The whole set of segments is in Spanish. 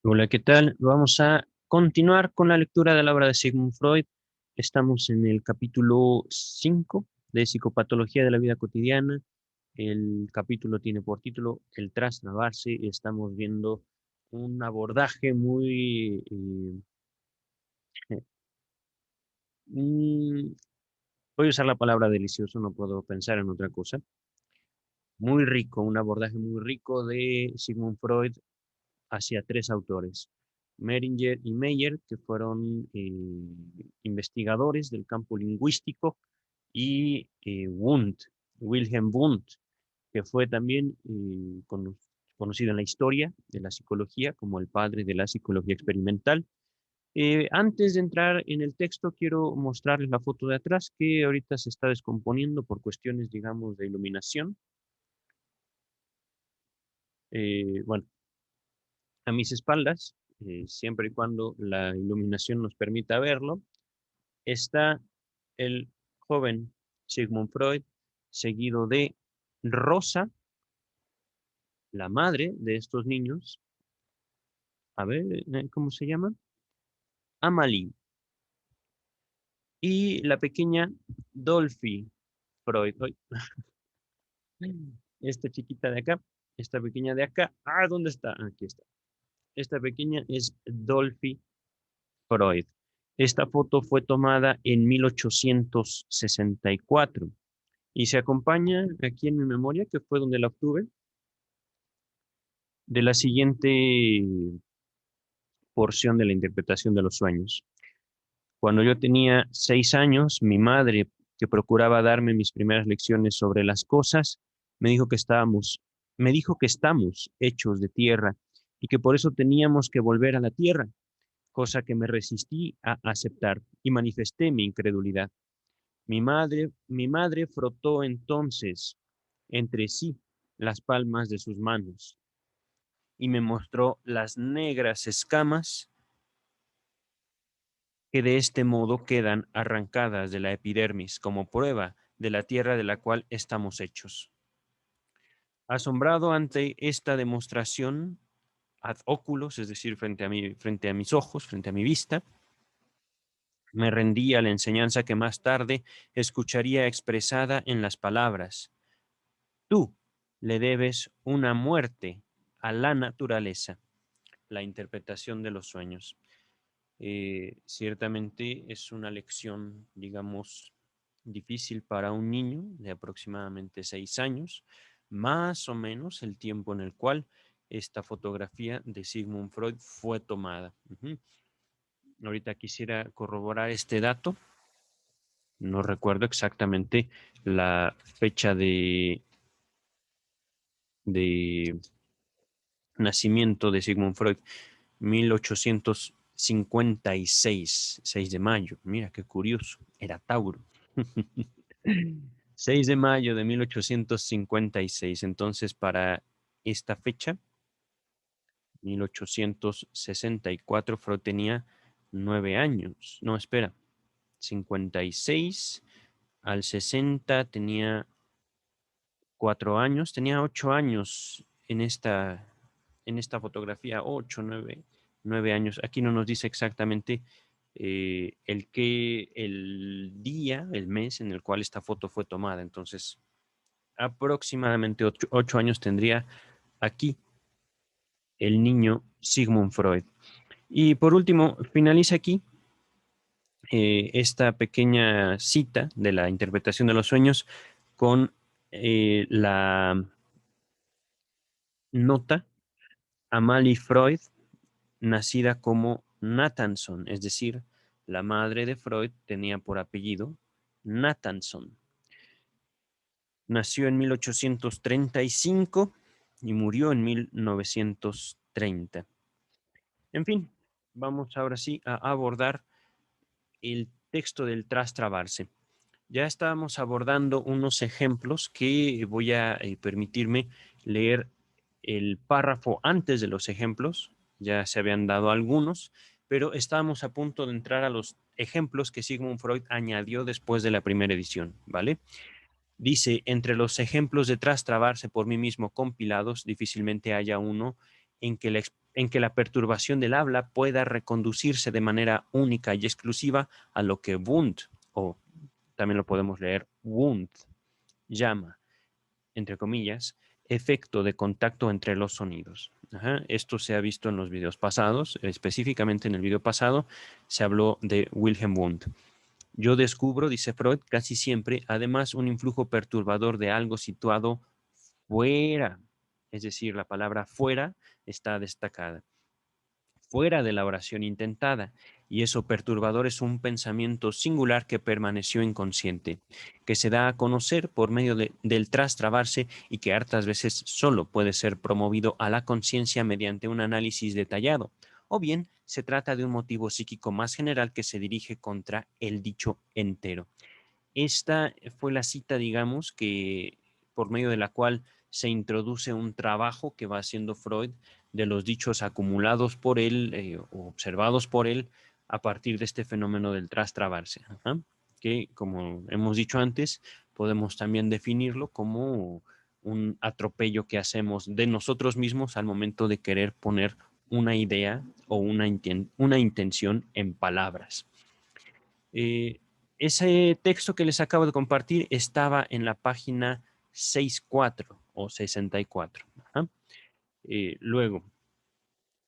Hola, ¿qué tal? Vamos a continuar con la lectura de la obra de Sigmund Freud. Estamos en el capítulo 5 de Psicopatología de la vida cotidiana. El capítulo tiene por título El trasladarse y estamos viendo un abordaje muy, mm, voy a usar la palabra delicioso, no puedo pensar en otra cosa. Muy rico, un abordaje muy rico de Sigmund Freud hacia tres autores, Meringer y Meyer, que fueron investigadores del campo lingüístico, y Wundt, Wilhelm Wundt, que fue también conocido en la historia de la psicología como el padre de la psicología experimental. Antes de entrar en el texto, quiero mostrarles la foto de atrás que ahorita se está descomponiendo por cuestiones, digamos, de iluminación. Bueno, a mis espaldas, siempre y cuando la iluminación nos permita verlo, está el joven Sigmund Freud, seguido de Rosa, la madre de estos niños. A ver, ¿cómo se llama? Amalie. Y la pequeña Dolphy Freud. Ay, esta chiquita de acá, esta pequeña de acá. Ah, ¿dónde está? Aquí está. Esta pequeña es Dolphy Freud. Esta foto fue tomada en 1864 y se acompaña aquí en mi memoria, que fue donde la obtuve, de la siguiente porción de la interpretación de los sueños. Cuando yo tenía 6 años, mi madre, que procuraba darme mis primeras lecciones sobre las cosas, me dijo que me dijo que estamos hechos de tierra y que por eso teníamos que volver a la tierra, cosa que me resistí a aceptar y manifesté mi incredulidad. Mi madre frotó entonces entre sí las palmas de sus manos y me mostró las negras escamas que de este modo quedan arrancadas de la epidermis como prueba de la tierra de la cual estamos hechos. Asombrado ante esta demostración ad oculos, es decir, frente a mis ojos, frente a mi vista, me rendí a la enseñanza que más tarde escucharía expresada en las palabras: tú le debes una muerte a la naturaleza, la interpretación de los sueños. Ciertamente es una lección, digamos, difícil para un niño de aproximadamente 6 años, más o menos el tiempo en el cual esta fotografía de Sigmund Freud fue tomada. Ahorita quisiera corroborar este dato. No recuerdo exactamente la fecha de nacimiento de Sigmund Freud, 1856, 6 de mayo. Mira qué curioso, era Tauro. 6 de mayo de 1856. Entonces, para esta fecha, 1864, Freud tenía 9 años. No, espera, 56 al 60 tenía 4 años, tenía 8 años en esta fotografía, 8, 9 años. Aquí no nos dice exactamente el día, el mes en el cual esta foto fue tomada. Entonces, aproximadamente 8 años tendría aquí el niño Sigmund Freud. Y por último, finaliza aquí esta pequeña cita de la interpretación de los sueños con la nota: Amalie Freud, nacida como Nathanson, es decir, la madre de Freud tenía por apellido Nathanson. Nació en 1835 y murió en 1930. En fin, vamos ahora sí a abordar el texto del Trastrabarse. Ya estábamos abordando unos ejemplos que voy a permitirme leer el párrafo antes de los ejemplos. Ya se habían dado algunos, pero estábamos a punto de entrar a los ejemplos que Sigmund Freud añadió después de la primera edición, ¿vale? Dice: entre los ejemplos de trastrabarse por mí mismo compilados, difícilmente haya uno en que en que la perturbación del habla pueda reconducirse de manera única y exclusiva a lo que Wundt, o también lo podemos leer Wundt, llama, entre comillas, efecto de contacto entre los sonidos. Ajá. Esto se ha visto en los videos pasados, específicamente en el video pasado se habló de Wilhelm Wundt. Yo descubro, dice Freud, casi siempre, además, un influjo perturbador de algo situado fuera, es decir, la palabra fuera está destacada, fuera de la oración intentada, y eso perturbador es un pensamiento singular que permaneció inconsciente, que se da a conocer por medio del trastrabarse y que hartas veces solo puede ser promovido a la conciencia mediante un análisis detallado, o bien se trata de un motivo psíquico más general que se dirige contra el dicho entero. Esta fue la cita, digamos, que por medio de la cual se introduce un trabajo que va haciendo Freud de los dichos acumulados por él o observados por él a partir de este fenómeno del trastrabarse, ajá, que, como hemos dicho antes, podemos también definirlo como un atropello que hacemos de nosotros mismos al momento de querer poner una idea o una intención en palabras. Eh, Ese texto que les acabo de compartir estaba en la página 64 o 64. Ajá. Luego,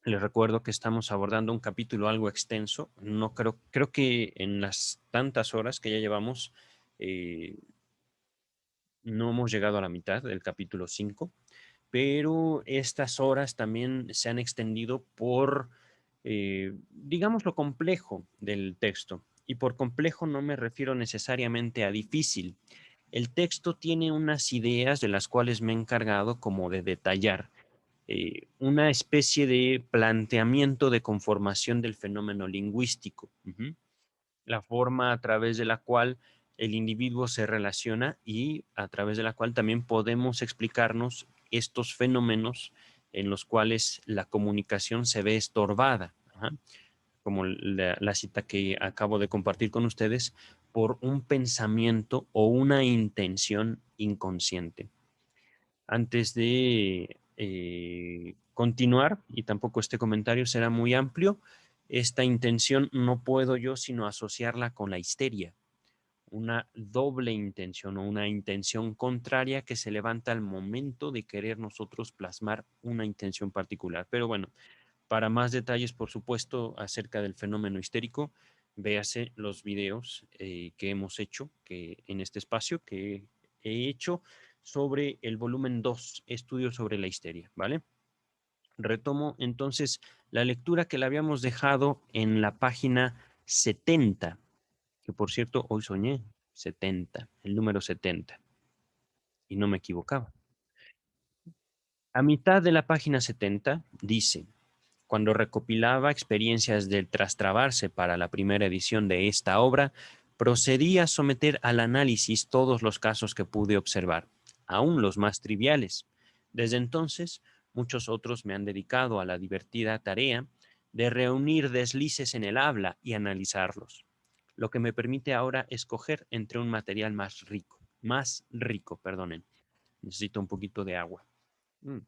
les recuerdo que estamos abordando un capítulo algo extenso. No creo que en las tantas horas que ya llevamos, eh, no hemos llegado a la mitad del capítulo 5, pero estas horas también se han extendido por, digamos, lo complejo del texto. Y por complejo no me refiero necesariamente a difícil. El texto tiene unas ideas de las cuales me he encargado como de detallar, una especie de planteamiento de conformación del fenómeno lingüístico. Ujú. La forma a través de la cual el individuo se relaciona y a través de la cual también podemos explicarnos estos fenómenos en los cuales la comunicación se ve estorbada. Ajá. Como la cita que acabo de compartir con ustedes, por un pensamiento o una intención inconsciente. Antes de continuar, y tampoco este comentario será muy amplio, esta intención no puedo yo sino asociarla con la histeria, una doble intención o una intención contraria que se levanta al momento de querer nosotros plasmar una intención particular. Pero bueno, para más detalles, por supuesto, acerca del fenómeno histérico, véase los videos que hemos hecho que en este espacio, que he hecho sobre el volumen 2, estudios sobre la histeria, ¿vale? Retomo entonces la lectura que la habíamos dejado en la página 70, que por cierto, hoy soñé 70, el número 70, y no me equivocaba. A mitad de la página 70 dice: cuando recopilaba experiencias del trastrabarse para la primera edición de esta obra, procedí a someter al análisis todos los casos que pude observar, aun los más triviales. Desde entonces, muchos otros me han dedicado a la divertida tarea de reunir deslices en el habla y analizarlos, lo que me permite ahora escoger entre un material más rico, perdonen. Necesito un poquito de agua. Mm.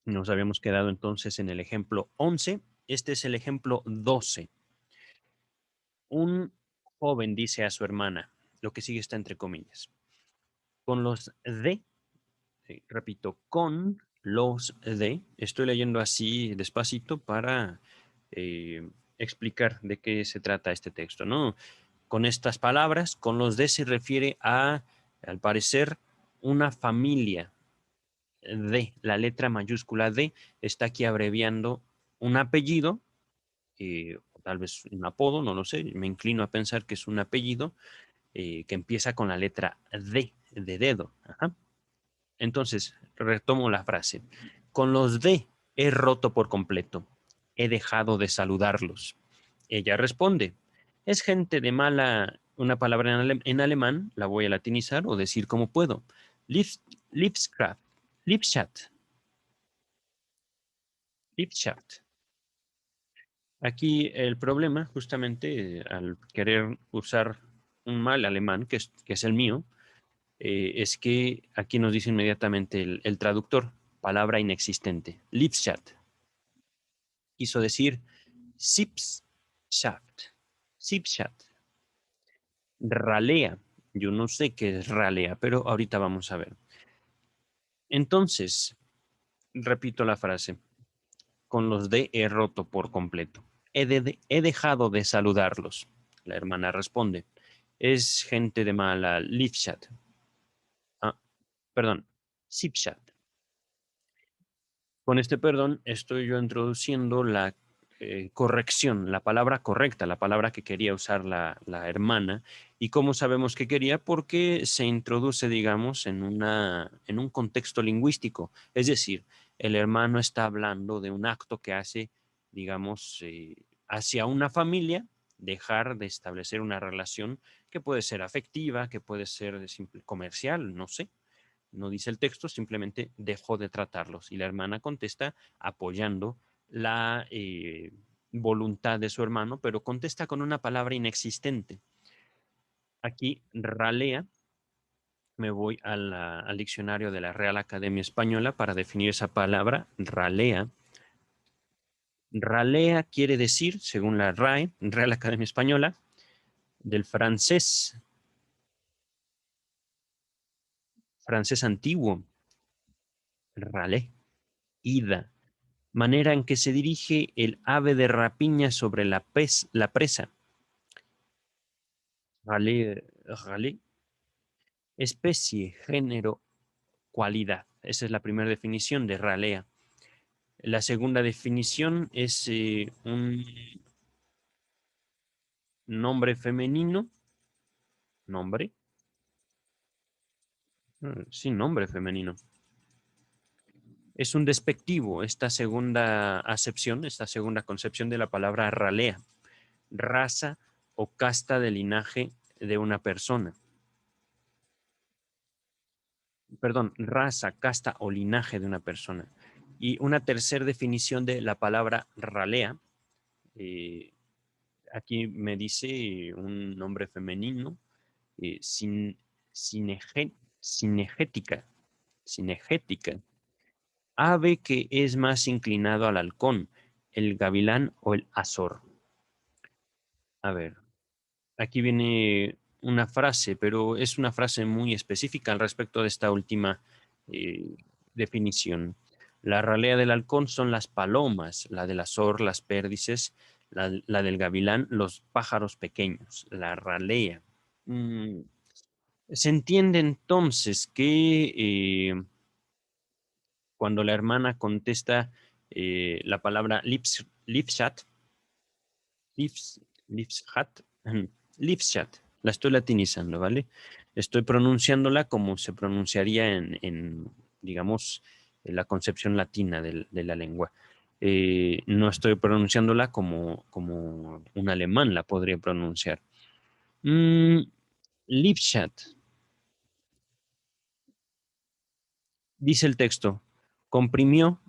Nos habíamos quedado entonces en el ejemplo 11. Este es el ejemplo 12. Un joven dice a su hermana, lo que sigue está entre comillas, con los de, repito, con los de, estoy leyendo así despacito para explicar de qué se trata este texto, ¿no? Con estas palabras, con los de se refiere a, al parecer, una familia de, la letra mayúscula D está aquí abreviando un apellido, tal vez un apodo, no lo sé, me inclino a pensar que es un apellido que empieza con la letra D, de dedo. Ajá. Entonces, retomo la frase. Con los D he roto por completo. He dejado de saludarlos. Ella responde, es gente de mala, una palabra en alemán, la voy a latinizar o decir como puedo. Liebskraft, Liebschaft, Liebschaft. Aquí el problema, justamente, al querer usar un mal alemán, que es el mío, es que aquí nos dice inmediatamente el traductor, palabra inexistente, Liebschaft. quiso decir Sippschaft. Sippschaft. Ralea. Yo no sé qué es ralea, pero ahorita vamos a ver. Entonces, repito la frase. Con los D he roto por completo. He dejado de saludarlos. La hermana responde. Es gente de mala Lifchat. Ah, perdón. Sipchat. Con este perdón estoy yo introduciendo la corrección, la palabra correcta, la palabra que quería usar la hermana. ¿Y cómo sabemos que quería? Porque se introduce, digamos, en un contexto lingüístico. Es decir, el hermano está hablando de un acto que hace, digamos, hacia una familia, dejar de establecer una relación que puede ser afectiva, que puede ser de simple comercial, no sé. No dice el texto, simplemente dejó de tratarlos. Y la hermana contesta apoyando la voluntad de su hermano, pero contesta con una palabra inexistente. Aquí, ralea, me voy al diccionario de la Real Academia Española para definir esa palabra, ralea. Ralea quiere decir, según la RAE, Real Academia Española, del francés antiguo, ralé, ida, manera en que se dirige el ave de rapiña sobre la presa. Ralé, ralé, especie, género, cualidad. Esa es la primera definición de ralea. La segunda definición es un nombre femenino, nombre, sin nombre femenino. Es un despectivo esta segunda acepción, esta segunda concepción de la palabra ralea, raza o casta de linaje de una persona. Perdón, raza, casta o linaje de una persona. Y una tercera definición de la palabra ralea, eh, aquí me dice un nombre femenino, sin, cinegética, cinegética, ave que es más inclinado al halcón, el gavilán o el azor. A ver, aquí viene una frase, pero es una frase muy específica al respecto de esta última eh, definición. La ralea del halcón son las palomas, la del azor, las pérdices, la del gavilán, los pájaros pequeños, la ralea. Mm, se entiende entonces que cuando la hermana contesta la palabra lipschat, Lipschat, Lipschat, la estoy latinizando, ¿vale? Estoy pronunciándola como se pronunciaría digamos, en la concepción latina de la lengua. No estoy pronunciándola como un alemán la podría pronunciar. Mm, Lipschat, dice el texto, comprimió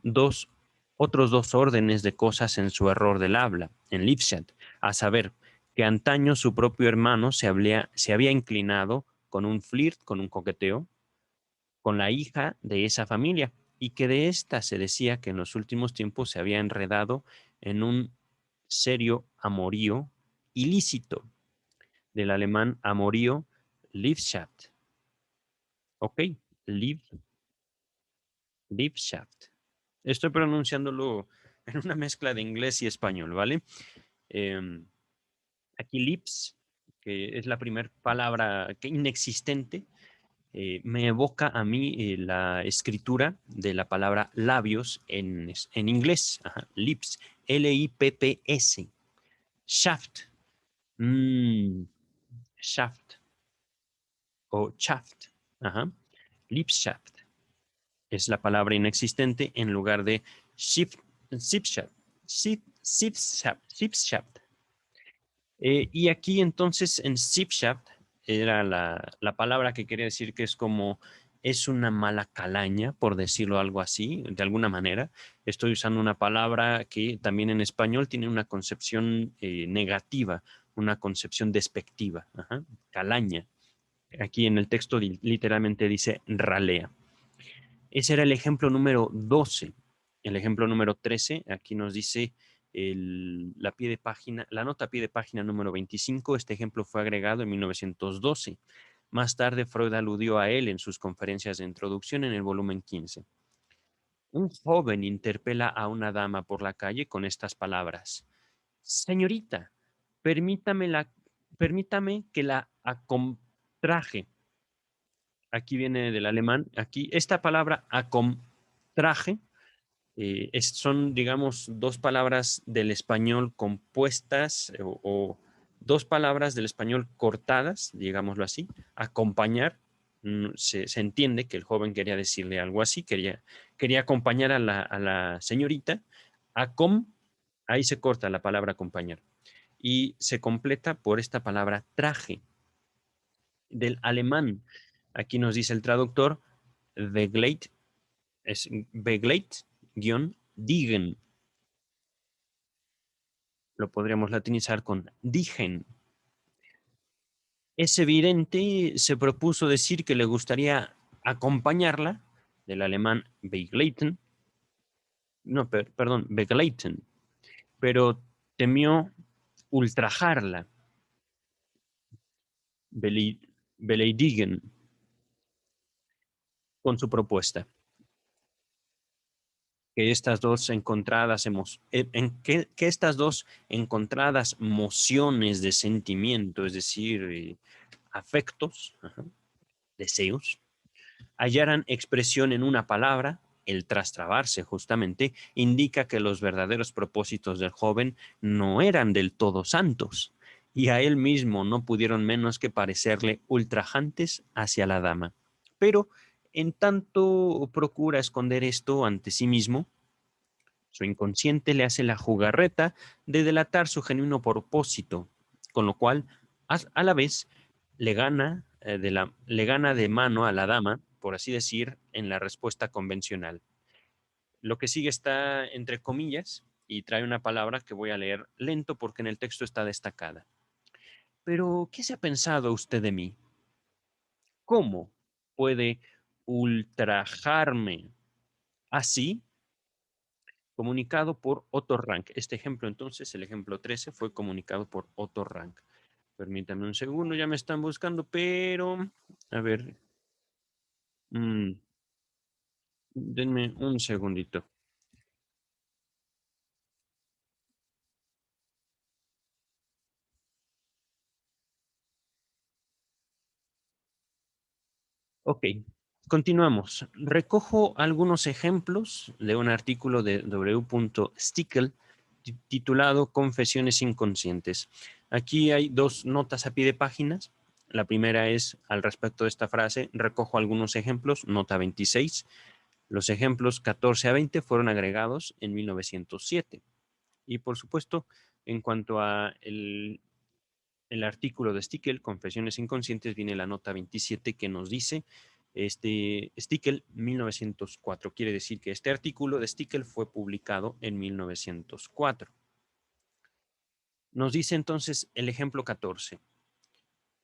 otros dos órdenes de cosas en su error del habla, en Lipschat, a saber, que antaño su propio hermano se había inclinado con un flirt, con un coqueteo, con la hija de esa familia, y que de ésta se decía que en los últimos tiempos se había enredado en un serio amorío ilícito, del alemán amorío Liebschaft. Ok, Lieb, Liebschaft. Estoy pronunciándolo en una mezcla de inglés y español, ¿vale? Eh, aquí lips, que es la primera palabra que inexistente, me evoca a mí la escritura de la palabra labios en inglés. Ajá, lips, L-I-P-P-S. Shaft, mm, shaft o shaft. Ajá, lipshaft es la palabra inexistente en lugar de shift, zipshaft, zipshaft. Y aquí entonces en zipshaft era la palabra que quería decir que es como es una mala calaña, por decirlo algo así, de alguna manera. Estoy usando una palabra que también en español tiene una concepción negativa, una concepción despectiva. Ajá, calaña. Aquí en el texto literalmente dice ralea. Ese era el ejemplo número 12. El ejemplo número 13, aquí nos dice la nota a pie de página número 25. Este ejemplo fue agregado en 1912. Más tarde, Freud aludió a él en sus conferencias de introducción en el volumen 15. Un joven interpela a una dama por la calle con estas palabras: Señorita, permítame, permítame que la acomtraje. Aquí viene del alemán. Aquí, esta palabra acomtraje son, digamos, dos palabras del español compuestas o dos palabras del español cortadas, digámoslo así. Acompañar, se entiende que el joven quería decirle algo así, quería acompañar a la señorita. Acom, ahí se corta la palabra acompañar y se completa por esta palabra traje del alemán. Aquí nos dice el traductor, Begleit, es Begleit-digen. Lo podríamos latinizar con digen. Es evidente, se propuso decir que le gustaría acompañarla, del alemán begleiten, no, perdón, begleiten, pero temió ultrajarla, beleidigen, con su propuesta. Que estas dos encontradas que estas dos encontradas mociones de sentimiento, es decir, afectos, deseos, hallaran expresión en una palabra. El trastrabarse justamente indica que los verdaderos propósitos del joven no eran del todo santos, y a él mismo no pudieron menos que parecerle ultrajantes hacia la dama. Pero en tanto procura esconder esto ante sí mismo, su inconsciente le hace la jugarreta de delatar su genuino propósito, con lo cual, a la vez, le gana de mano a la dama, por así decir, en la respuesta convencional. Lo que sigue está entre comillas y trae una palabra que voy a leer lento porque en el texto está destacada. Pero, ¿qué se ha pensado usted de mí? ¿Cómo puede ultrajarme así? Comunicado por Otto Rank. Este ejemplo, entonces, el ejemplo 13, fue comunicado por Otto Rank. Permítame un segundo, ya me están buscando, pero a ver, mm, denme un segundito. Ok, continuamos. Recojo algunos ejemplos de un artículo de W. Stickel titulado Confesiones inconscientes. Aquí hay dos notas a pie de páginas. La primera es al respecto de esta frase: recojo algunos ejemplos, nota 26. Los ejemplos 14 a 20 fueron agregados en 1907. Y por supuesto, en cuanto a el artículo de Stickel, Confesiones inconscientes, viene la nota 27 que nos dice, Stickel 1904. Quiere decir que este artículo de Stickel fue publicado en 1904. Nos dice entonces el ejemplo 14.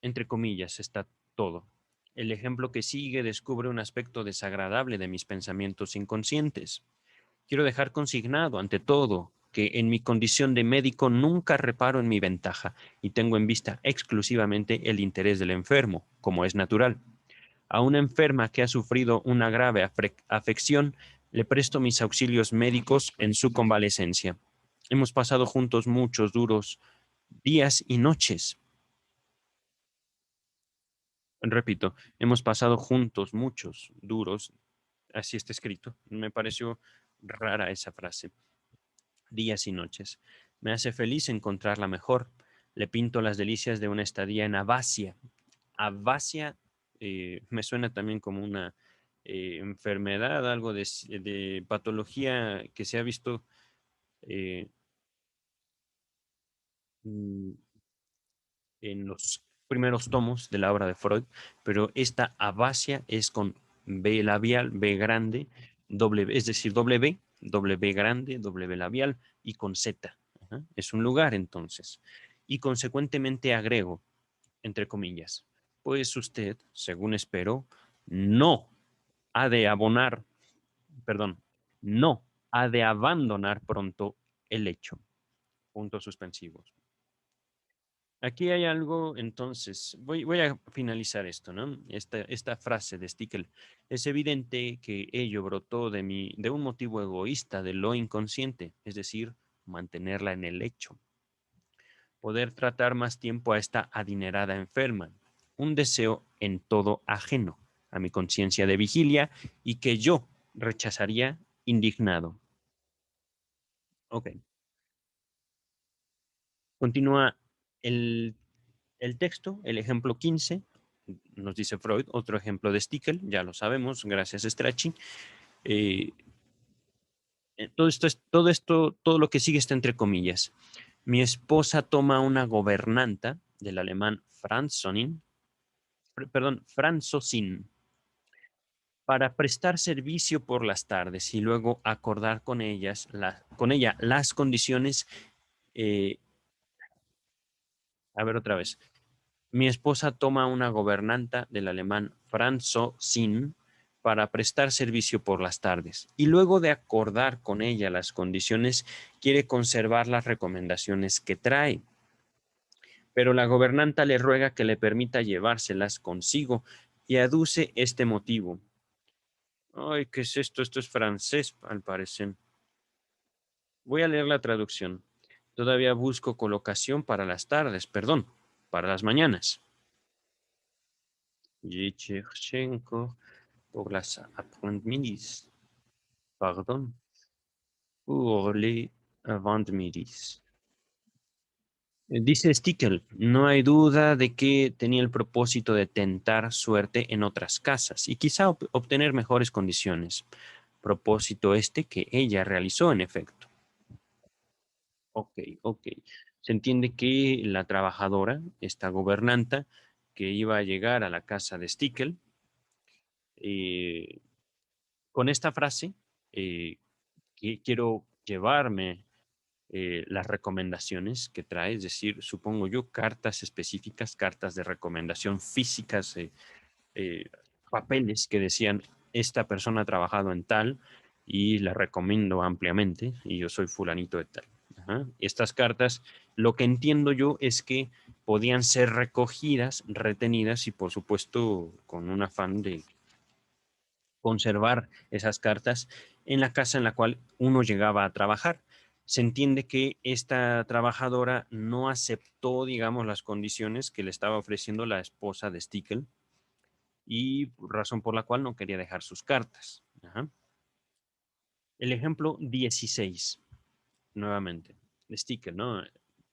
Entre comillas está todo. El ejemplo que sigue descubre un aspecto desagradable de mis pensamientos inconscientes. Quiero dejar consignado, ante todo, que en mi condición de médico nunca reparo en mi ventaja y tengo en vista exclusivamente el interés del enfermo, como es natural. A una enferma que ha sufrido una grave afección, le presto mis auxilios médicos en su convalecencia. Hemos pasado juntos muchos duros días y noches. Repito, hemos pasado juntos muchos duros, así está escrito. Me pareció rara esa frase. Días y noches. Me hace feliz encontrarla mejor. Le pinto las delicias de una estadía en Abasia. Abasia me suena también como una enfermedad, algo de patología que se ha visto eh, mm, en los primeros tomos de la obra de Freud, pero esta Abasia es con B labial, B grande, W, es decir, W, W grande, W labial y con Z. Ajá. Es un lugar entonces. Y consecuentemente agrego, entre comillas, pues usted, según espero, no ha de abonar, perdón, no ha de abandonar pronto el hecho. Puntos suspensivos. Aquí hay algo, entonces, voy a finalizar esto, ¿no? Esta frase de Stickel. Es evidente que ello brotó de un motivo egoísta, de lo inconsciente, es decir, mantenerla en el lecho. Poder tratar más tiempo a esta adinerada enferma. Un deseo en todo ajeno a mi conciencia de vigilia y que yo rechazaría indignado. Ok. Continúa el el texto, el ejemplo 15, nos dice Freud, otro ejemplo de Stickel, ya lo sabemos, gracias a Strachey. Eh, todo lo que sigue está entre comillas. Mi esposa toma una gobernanta del alemán Franzosin, para prestar servicio por las tardes y luego acordar con ella las condiciones. eh, a ver otra vez. Mi esposa toma una gobernanta del alemán Franzosin para prestar servicio por las tardes y luego de acordar con ella las condiciones, quiere conservar las recomendaciones que trae. Pero la gobernanta le ruega que le permita llevárselas consigo y aduce este motivo. Ay, ¿qué es esto? Esto es francés, al parecer. Voy a leer la traducción. Todavía busco colocación para las tardes, perdón, para las mañanas. Yechechenko pour las après-midis. Pardon. Pour les avant-midis. Dice Stickel, no hay duda de que tenía el propósito de tentar suerte en otras casas y quizá obtener mejores condiciones. Propósito este que ella realizó en efecto. Ok, ok. Se entiende que la trabajadora, esta gobernanta, que iba a llegar a la casa de Stickel, eh, con esta frase, eh, quiero llevarme las recomendaciones que trae, es decir, supongo yo, cartas específicas, cartas de recomendación físicas, eh, papeles que decían, esta persona ha trabajado en tal y la recomiendo ampliamente y yo soy fulanito de tal. Ajá. Estas cartas, lo que entiendo yo es que podían ser recogidas, retenidas y por supuesto con un afán de conservar esas cartas en la casa en la cual uno llegaba a trabajar. Se entiende que esta trabajadora no aceptó, digamos, las condiciones que le estaba ofreciendo la esposa de Stickel y razón por la cual no quería dejar sus cartas. Ajá. El ejemplo 16, nuevamente, de Stickel, ¿no?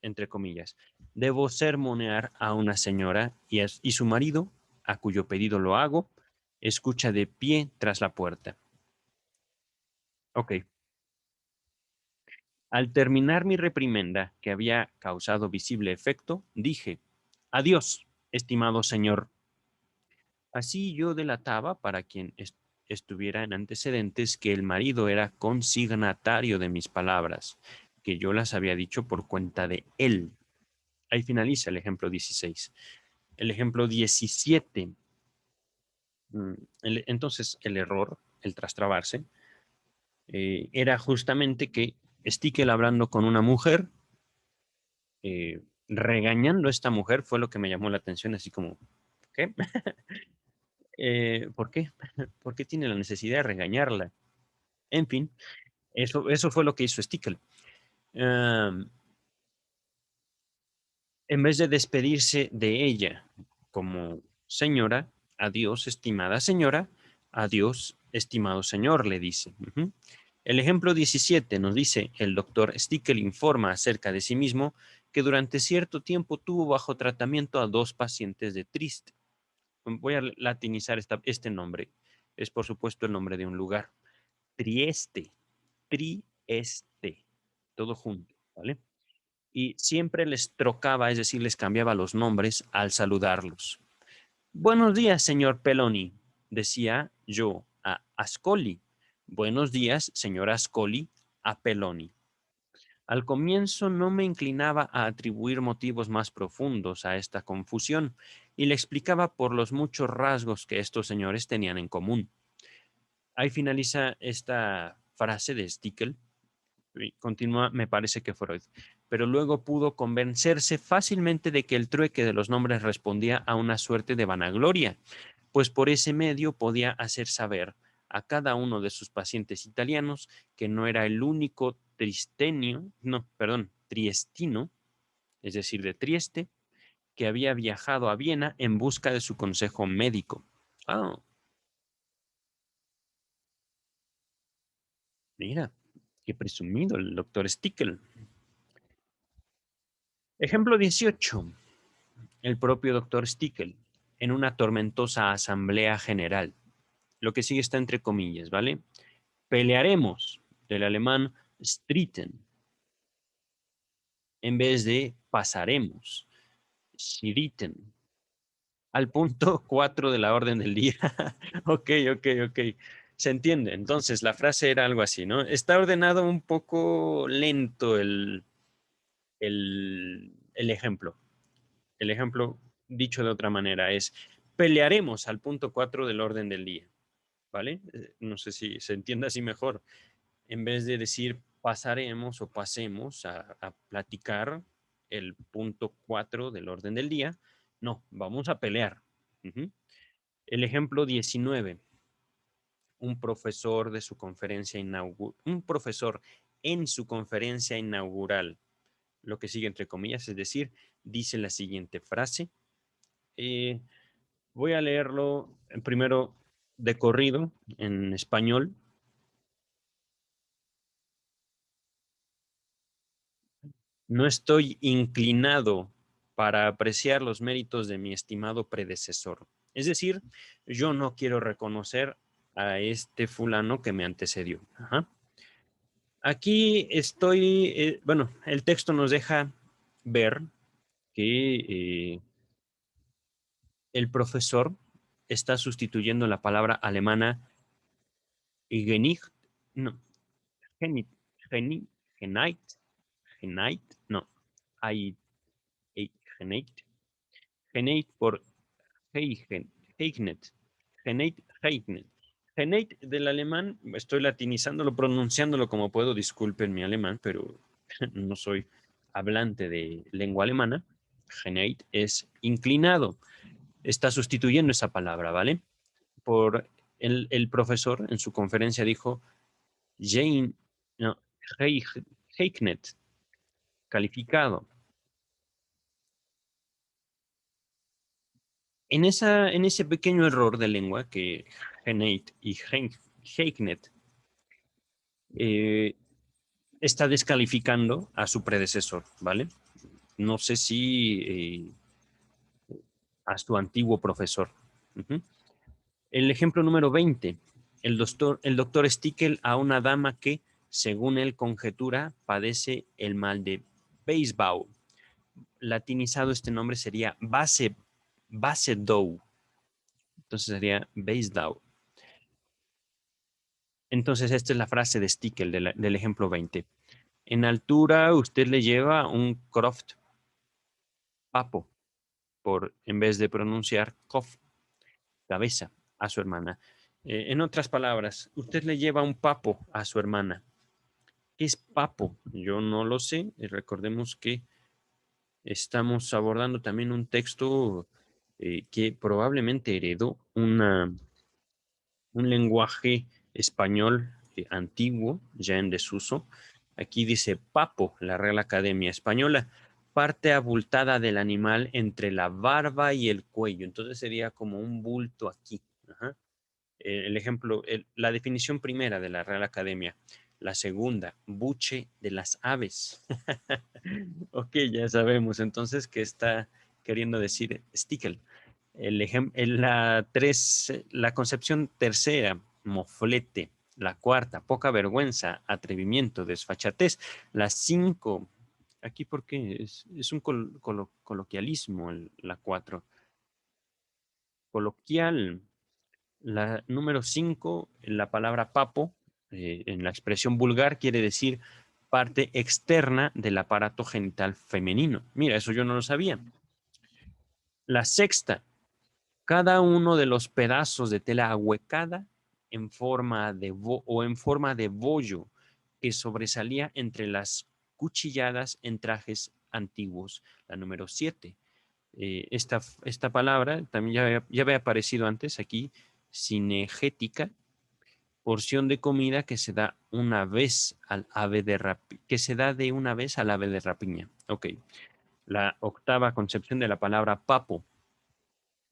Entre comillas. Debo sermonear a una señora y su marido, a cuyo pedido lo hago, escucha de pie tras la puerta. Ok. Al terminar mi reprimenda, que había causado visible efecto, dije, adiós, estimado señor. Así yo delataba para quien estuviera en antecedentes que el marido era consignatario de mis palabras, que yo las había dicho por cuenta de él. Ahí finaliza el ejemplo 16. El ejemplo 17. Entonces, el error, el trastrabarse, era justamente que Stickel hablando con una mujer, regañando a esta mujer fue lo que me llamó la atención, así como, ¿qué? ¿Por qué? ¿Por qué tiene la necesidad de regañarla? En fin, eso fue lo que hizo Stickel. Um, en vez de despedirse de ella como señora, adiós, estimada señora, adiós, estimado señor, le dice. El ejemplo 17 nos dice, el doctor Stickel informa acerca de sí mismo que durante cierto tiempo tuvo bajo tratamiento a 2 pacientes de Trist. Voy a latinizar este nombre. Es por supuesto el nombre de un lugar. Trieste. Trieste. Todo junto, ¿vale? Y siempre les trocaba, es decir, les cambiaba los nombres al saludarlos. Buenos días, señor Peloni, decía yo a Ascoli. Buenos días, señor Ascoli, a Peloni. Al comienzo no me inclinaba a atribuir motivos más profundos a esta confusión y le explicaba por los muchos rasgos que estos señores tenían en común. Ahí finaliza esta frase de Stickel Y continúa, me parece que Freud, pero luego pudo convencerse fácilmente de que el trueque de los nombres respondía a una suerte de vanagloria, pues por ese medio podía hacer saber a cada uno de sus pacientes italianos que no era el único triestino, es decir, de Trieste, que había viajado a Viena en busca de su consejo médico. Ah, mira, qué presumido el doctor Stickel. Ejemplo 18. El propio doctor Stickel, en una tormentosa asamblea general. Lo que sigue está entre comillas, ¿vale? Pelearemos, del alemán stritten, en vez de pasaremos, schritten, al punto 4 de la orden del día. Ok, ok, ok. Se entiende. Entonces, la frase era algo así, ¿no? Está ordenado un poco lento el ejemplo. El ejemplo, dicho de otra manera, es pelearemos al punto 4 del orden del día, ¿vale? No sé si se entiende así mejor. En vez de decir pasaremos o pasemos a platicar el punto 4 del orden del día, no, vamos a pelear. Ujú. El ejemplo 19. Un profesor de su conferencia inaugural, un profesor en su conferencia inaugural, lo que sigue entre comillas, es decir, dice la siguiente frase. Eh, Voy a leerlo primero de corrido en español. No estoy inclinado para apreciar los méritos de mi estimado predecesor. Es decir, yo no quiero reconocer a este fulano que me antecedió. Ajá. Aquí estoy, bueno, el texto nos deja ver que el profesor está sustituyendo la palabra alemana Genicht, no, Genit, Geni, Genite, Genite, no, hay Genate, Genate por Heigen, Heignet, Genate, Heignet. Genate del alemán, estoy latinizándolo, pronunciándolo como puedo, disculpen mi alemán, pero no soy hablante de lengua alemana. Genate es inclinado, está sustituyendo esa palabra, ¿vale? Por el profesor en su conferencia dijo Jane, no, Heignet, calificado. En ese pequeño error de lengua que Genate y Heignet eh, está descalificando a su predecesor, ¿vale? No sé si a su antiguo profesor. Uh-huh. El ejemplo número 20. El doctor Stickel a una dama que, según él conjetura, padece el mal de Weisbau. Latinizado este nombre sería Basedow. Entonces sería Weisbau. Entonces esta es la frase de Stickel del ejemplo 20. En altura usted le lleva un croft papo en vez de pronunciar cof, cabeza, a su hermana. En otras palabras, usted le lleva un papo a su hermana. ¿Qué es papo? Yo no lo sé. Recordemos que estamos abordando también un texto que probablemente heredó un lenguaje español antiguo, ya en desuso. Aquí dice papo, la Real Academia Española, parte abultada del animal entre la barba y el cuello. Entonces sería como un bulto aquí. Ajá. El ejemplo, la definición primera de la Real Academia. La segunda, buche de las aves. Ok, ya sabemos entonces qué está queriendo decir Stickel. La concepción tercera, moflete. La cuarta, poca vergüenza, atrevimiento, desfachatez. La cinco, aquí porque es un coloquialismo, la cuatro. Coloquial. La número 5, la palabra papo, en la expresión vulgar, quiere decir parte externa del aparato genital femenino. Mira, eso yo no lo sabía. La sexta, cada uno de los pedazos de tela ahuecada en forma de o en forma de bollo que sobresalía entre las cuchilladas en trajes antiguos. La número 7. Esta palabra también ya había aparecido antes aquí, cinegética, porción de comida que se da una vez al ave de rapiña, que se da de una vez al ave de rapiña. Ok. La octava concepción de la palabra papo,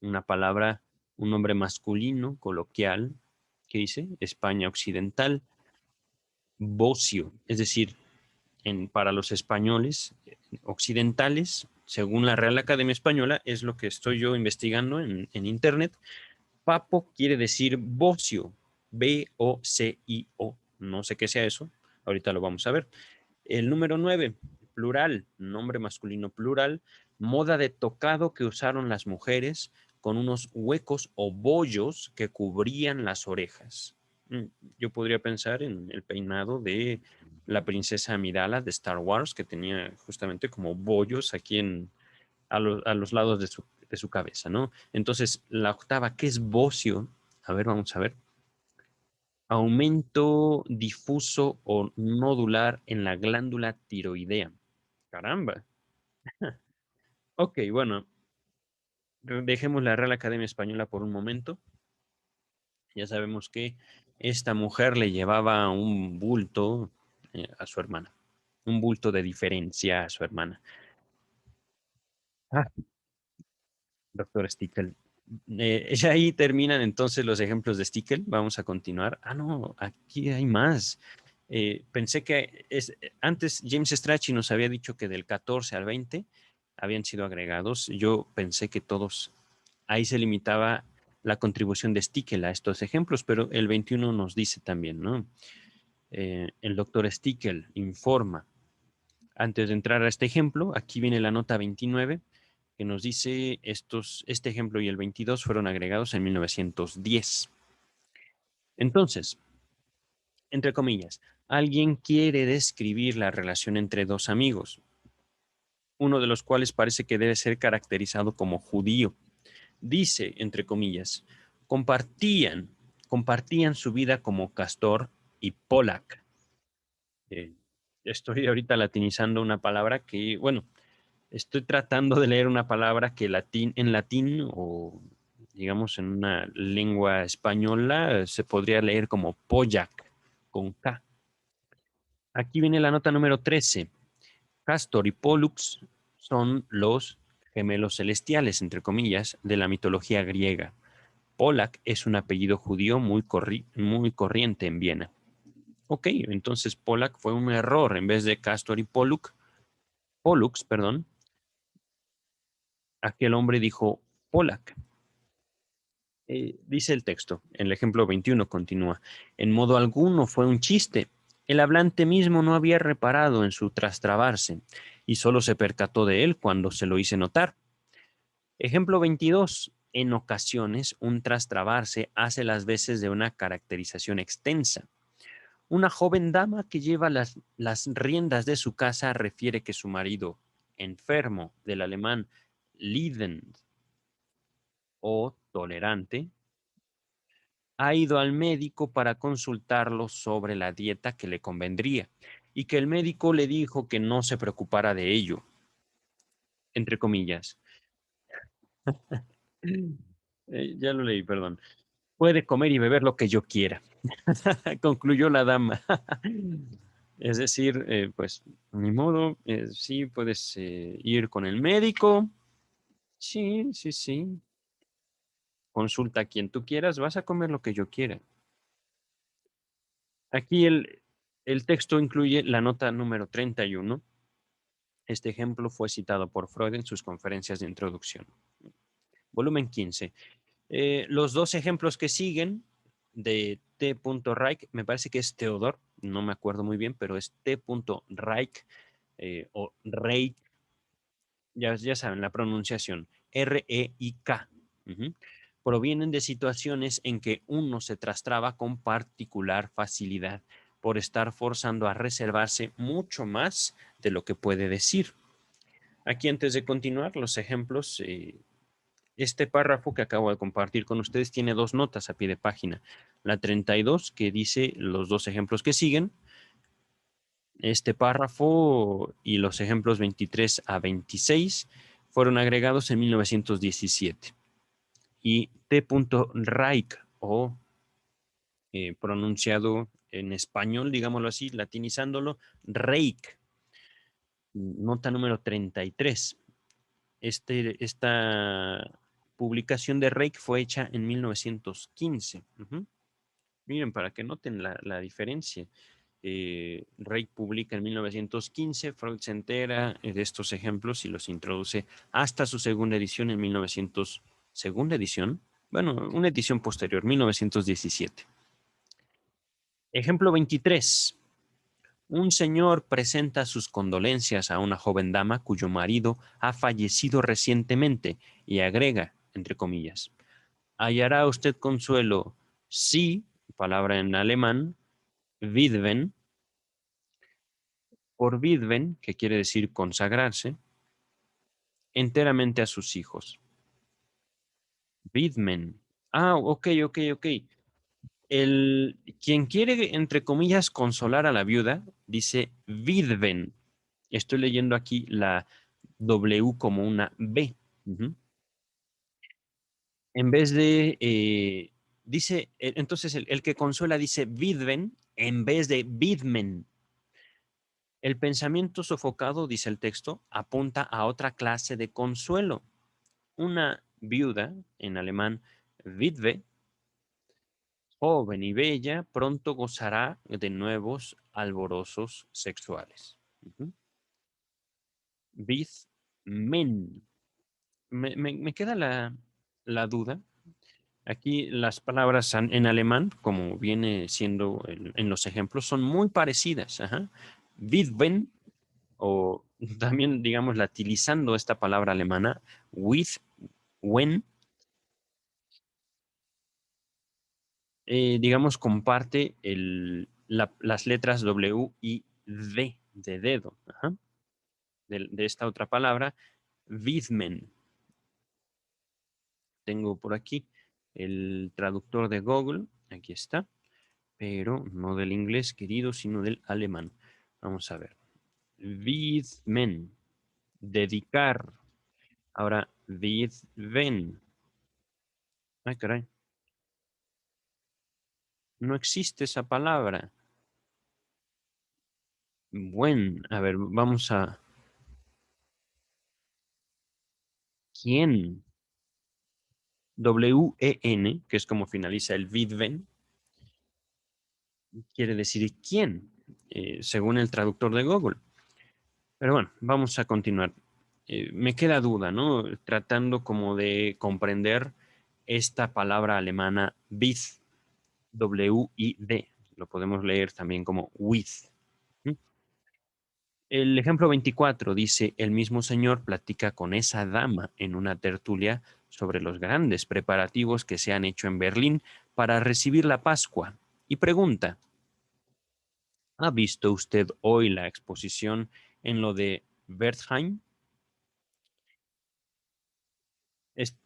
una palabra, un nombre masculino, coloquial, que dice España Occidental, bocio, es decir, para los españoles occidentales, según la Real Academia Española, es lo que estoy yo investigando en internet. Papo quiere decir bocio, B-O-C-I-O. No sé qué sea eso, ahorita lo vamos a ver. El número 9, plural, nombre masculino plural, moda de tocado que usaron las mujeres con unos huecos o bollos que cubrían las orejas. Yo podría pensar en el peinado de la princesa Amidala de Star Wars, que tenía justamente como bollos aquí a los lados de su cabeza, ¿no? Entonces, la octava, ¿qué es bocio? A ver, vamos a ver. Aumento difuso o nodular en la glándula tiroidea. Caramba. Ok, bueno, dejemos la Real Academia Española por un momento. Ya sabemos que esta mujer le llevaba un bulto a su hermana, un bulto de diferencia a su hermana. Ah, doctor Stickel. Ya ahí terminan entonces los ejemplos de Stickel. Vamos a continuar. Ah, no, aquí hay más. Pensé que antes James Strachey nos había dicho que del 14 al 20 habían sido agregados. Yo pensé que todos, ahí se limitaba la contribución de Stickel a estos ejemplos, pero el 21 nos dice también, ¿no? El doctor Stickel informa. Antes de entrar a este ejemplo, aquí viene la nota 29 que nos dice este ejemplo y el 22 fueron agregados en 1910. Entonces, entre comillas, alguien quiere describir la relación entre dos amigos, uno de los cuales parece que debe ser caracterizado como judío. Dice, entre comillas, compartían, compartían su vida como Castor y Pollack. Eh, Estoy ahorita latinizando una palabra que, bueno, estoy tratando de leer una palabra que en latín o digamos en una lengua española se podría leer como Pollack con K. Aquí viene la nota número 13. Castor y Pollux son los gemelos celestiales, entre comillas, de la mitología griega. Pollack es un apellido judío muy corriente en Viena. Ok, entonces Pollack fue un error. En vez de Castor y Pollux, perdón, aquel hombre dijo Pollack. Dice el texto, en el ejemplo 21 continúa, en modo alguno fue un chiste. El hablante mismo no había reparado en su trastrabarse y solo se percató de él cuando se lo hice notar. Ejemplo 22. En ocasiones, un trastrabarse hace las veces de una caracterización extensa. Una joven dama que lleva las riendas de su casa refiere que su marido, enfermo del alemán leidend o tolerante, ha ido al médico para consultarlo sobre la dieta que le convendría y que el médico le dijo que no se preocupara de ello, entre comillas. Ya lo leí, perdón. Puede comer y beber lo que yo quiera, concluyó la dama. Es decir, pues, ni modo, sí, puedes ir con el médico. Sí, sí, sí. Consulta a quien tú quieras, vas a comer lo que yo quiera. Aquí el texto incluye la nota número 31. Este ejemplo fue citado por Freud en sus conferencias de introducción. Volumen 15. Los dos ejemplos que siguen de T. Reich, me parece que es Theodor, no me acuerdo muy bien, pero es T. Reich o Reich, ya saben la pronunciación, R-E-I-K. Provienen de situaciones en que uno se trastraba con particular facilidad por estar forzando a reservarse mucho más de lo que puede decir. Aquí antes de continuar, los ejemplos, este párrafo que acabo de compartir con ustedes tiene dos notas a pie de página. La 32 que dice los dos ejemplos que siguen Este párrafo y los ejemplos 23 a 26 fueron agregados en 1917. Y T. Reich, o pronunciado en español, digámoslo así, latinizándolo, Reich, nota número 33. Esta publicación de Reich fue hecha en 1915. Miren, para que noten la diferencia. Reich publica en 1915, Freud se entera de estos ejemplos y los introduce hasta su segunda edición en 1900, segunda edición, bueno, una edición posterior, 1917. Ejemplo 23. Un señor presenta sus condolencias a una joven dama cuyo marido ha fallecido recientemente y agrega, entre comillas, hallará usted consuelo si, palabra en alemán, Widwen, por Widwen, que quiere decir consagrarse, enteramente a sus hijos. Widmen. Ah, ok. Quien quiere, entre comillas, consolar a la viuda, dice Widwen. Estoy leyendo aquí la W como una B. En vez de, dice, entonces el que consuela dice Widwen en vez de Widmen. El pensamiento sofocado, dice el texto, apunta a otra clase de consuelo. Una viuda, en alemán, Witwe, joven y bella, pronto gozará de nuevos alborosos sexuales. Widmen. Me queda la duda. Aquí las palabras en alemán, como viene siendo en los ejemplos, son muy parecidas. Widwen, o también, digamos, latilizando esta palabra alemana, with, when, digamos, comparte las letras W y D, de dedo, de esta otra palabra, widmen. Tengo por aquí el traductor de Google, aquí está, pero no del inglés, querido, sino del alemán. Vamos a ver. Widmen, dedicar. Ahora, widwen. Ay, caray. No existe esa palabra. Buen, a ver, vamos a... ¿Quién? W-E-N, que es como finaliza el widwen, quiere decir quién, según el traductor de Google. Pero bueno, vamos a continuar. Me queda duda, ¿no? Tratando como de comprender esta palabra alemana Wid, W-I-D. Lo podemos leer también como with. ¿Mm? El ejemplo 24 dice, el mismo señor platica con esa dama en una tertulia sobre los grandes preparativos que se han hecho en Berlín para recibir la Pascua y pregunta, ¿ha visto usted hoy la exposición en lo de Wertheim?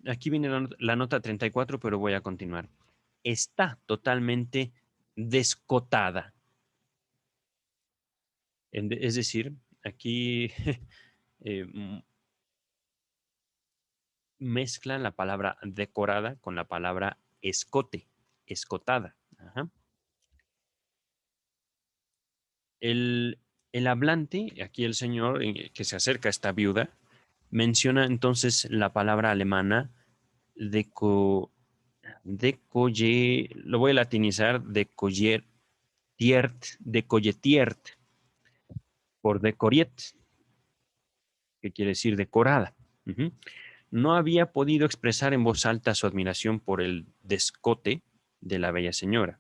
Aquí viene la nota 34, pero voy a continuar. Está totalmente descotada. Es decir, aquí mezclan la palabra decorada con la palabra escote, escotada. El, el hablante, aquí el señor que se acerca a esta viuda, menciona entonces la palabra alemana deco, lo voy a latinizar, decolletiert, por decoriet, que quiere decir decorada. No había podido expresar en voz alta su admiración por el descote de la bella señora.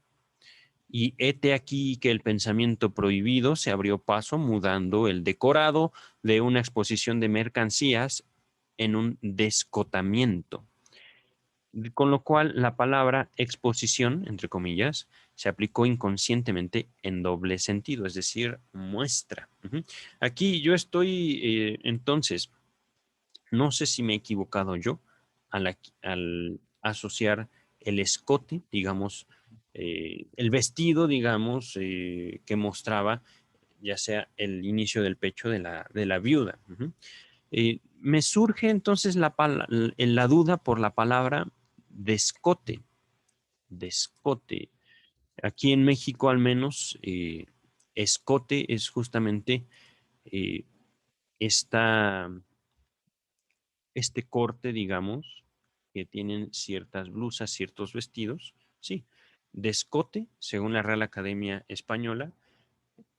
Y hete aquí que el pensamiento prohibido se abrió paso mudando el decorado de una exposición de mercancías en un descotamiento. Con lo cual la palabra exposición, entre comillas, se aplicó inconscientemente en doble sentido, es decir, muestra. Aquí yo estoy, entonces, no sé si me he equivocado yo al asociar el escote, digamos, el vestido, digamos, que mostraba ya sea el inicio del pecho de la viuda. Me surge entonces la duda por la palabra descote. Descote. Aquí en México al menos, escote es justamente eh, esta, este corte, digamos, que tienen ciertas blusas, ciertos vestidos. Sí, descote, según la Real Academia Española,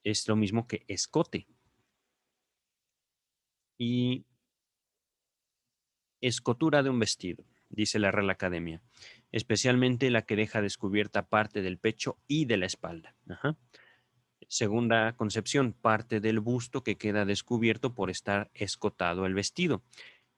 es lo mismo que escote. Y escotura de un vestido, dice la Real Academia, especialmente la que deja descubierta parte del pecho y de la espalda. Ajá. Segunda concepción, parte del busto que queda descubierto por estar escotado el vestido.